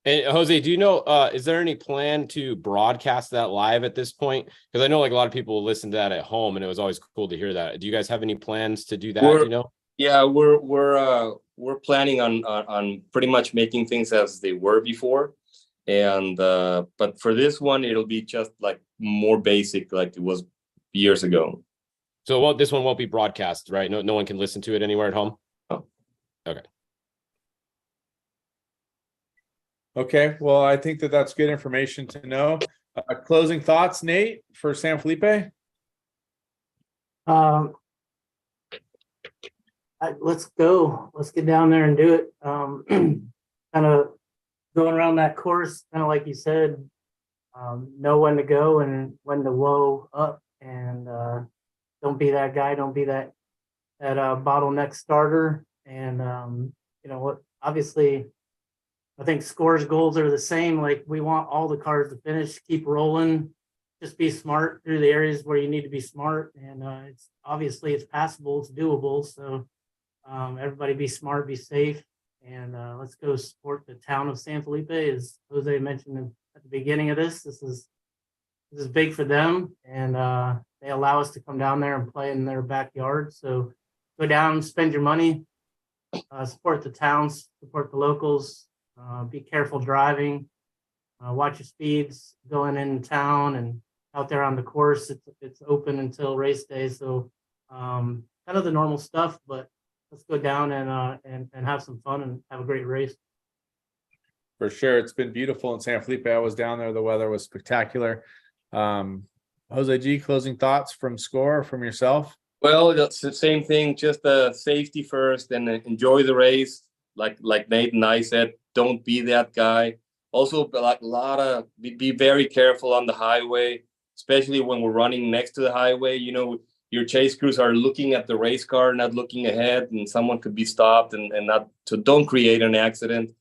And Jose, do you know, is there any plan to broadcast that live at this point? Because I know like a lot of people listen to that at home, and it was always cool to hear that. Do you guys have any plans to do that? Yeah, we're planning on pretty much making things as they were before. And but for this one, it'll be just like more basic, like it was years ago. So this one won't be broadcast, right? No one can listen to it anywhere at home. Oh. Okay. Okay, well, I think that's good information to know. Closing thoughts, Nate, for San Felipe? Let's go. Let's get down there and do it. Kind of going around that course, kind of like you said, know when to go and when to whoa up, and don't be that guy. Don't be that bottleneck starter. And you know what? Obviously, I think scores goals are the same. Like, we want all the cars to finish, keep rolling, just be smart through the areas where you need to be smart. And it's obviously it's passable, it's doable. So everybody be smart, be safe, and let's go support the town of San Felipe. As Jose mentioned at the beginning of this, this is big for them, and they allow us to come down there and play in their backyard. So go down, spend your money, support the towns, support the locals. Be careful driving. Watch your speeds going in town and out there on the course. It's open until race day, so kind of the normal stuff. But let's go down and have some fun and have a great race. For sure, it's been beautiful in San Felipe. I was down there; the weather was spectacular. Jose G, closing thoughts from Score, from yourself? Well, that's the same thing. Just safety first, and enjoy the race. Like Nate and I said, don't be that guy. Also, like be very careful on the highway, especially when we're running next to the highway. You know, your chase crews are looking at the race car, not looking ahead, and someone could be stopped and not. So don't create an accident.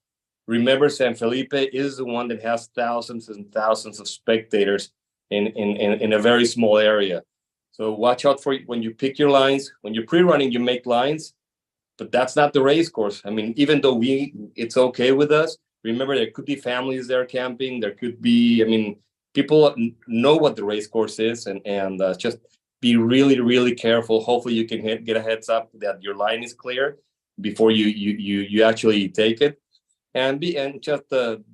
Remember, San Felipe is the one that has thousands and thousands of spectators in a very small area. So watch out for when you pick your lines. When you're pre-running, you make lines. But that's not the race course. I mean, even though it's okay with us, remember there could be families there camping. There could be, I mean, people know what the race course is, and just be really, really careful. Hopefully you can get a heads up that your line is clear before you actually take it, and just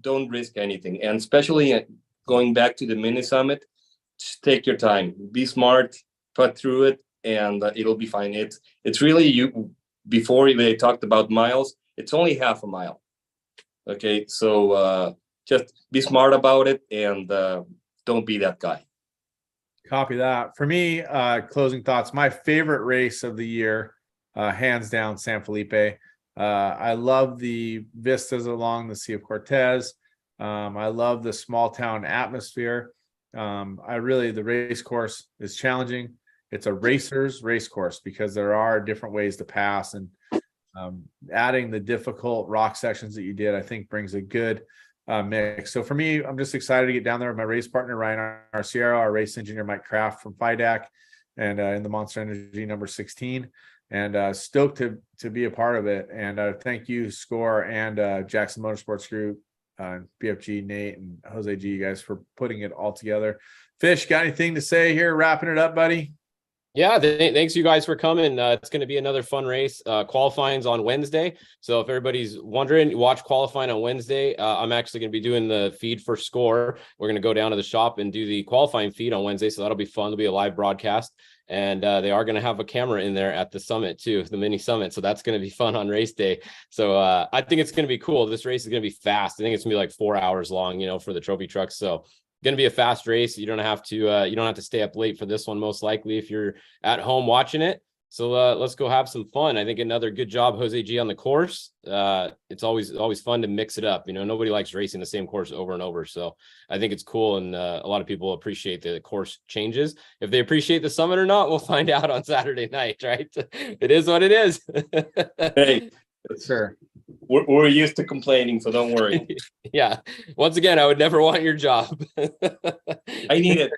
don't risk anything. And especially going back to the mini summit, just take your time, be smart, put through it, and it'll be fine. It's really you. Before they talked about miles, it's only half a mile. Okay, so just be smart about it, and don't be that guy. Copy that. For me, closing thoughts, my favorite race of the year, hands down, San Felipe. I love the vistas along the Sea of Cortez. I love the small town atmosphere. The race course is challenging. It's a racer's race course because there are different ways to pass, and adding the difficult rock sections that you did, I think, brings a good mix. So for me, I'm just excited to get down there with my race partner, Ryan Arciero, our race engineer, Mike Kraft from FIDAC, and in the Monster Energy number 16, and stoked to be a part of it. And thank you, Score, and Jackson Motorsports Group, BFG, Nate, and Jose G, you guys, for putting it all together. Fish, got anything to say here, wrapping it up, buddy? Yeah, thanks you guys for coming. It's going to be another fun race. Qualifying's on Wednesday. So if everybody's wondering, watch qualifying on Wednesday. I'm actually going to be doing the feed for Score. We're going to go down to the shop and do the qualifying feed on Wednesday. So that'll be fun. It'll be a live broadcast. And they are going to have a camera in there at the summit too, the mini summit. So that's going to be fun on race day. So I think it's going to be cool. This race is going to be fast. I think it's going to be like 4 hours long, for the trophy trucks. So going to be a fast race. You don't have to stay up late for this one, most likely, if you're at home watching it. So let's go have some fun. I think another good job, Jose G, on the course. It's always fun to mix it up. Nobody likes racing the same course over and over. So I think it's cool, and a lot of people appreciate the course changes. If they appreciate the summit or not, we'll find out on Saturday night, right? It is what it is. Hey, sure. We're used to complaining, so don't worry. Yeah. Once again, I would never want your job. I need it.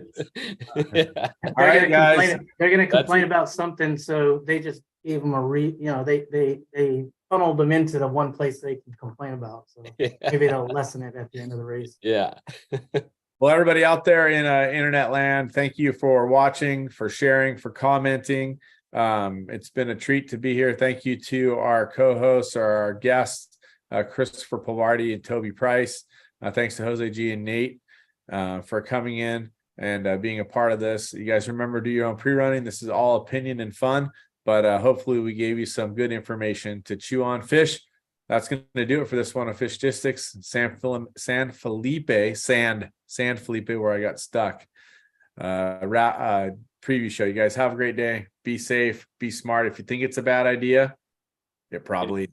Yeah. All right, guys. They're going to complain about something, so they just gave them they funneled them into the one place they can complain about. So maybe they'll lessen it at the end of the race. Yeah. Well, everybody out there in internet land, thank you for watching, for sharing, for commenting. It's been a treat to be here. Thank you to our co-hosts, our guests, Christopher Pavardi and Toby Price. Thanks to Jose G and Nate for coming in and being a part of this. You guys remember, do your own pre-running. This is all opinion and fun, but hopefully we gave you some good information to chew on. Fish, that's going to do it for this one of Fishgistics, San Felipe, where I got stuck. Preview show. You guys have a great day. Be safe. Be smart. If you think it's a bad idea, it probably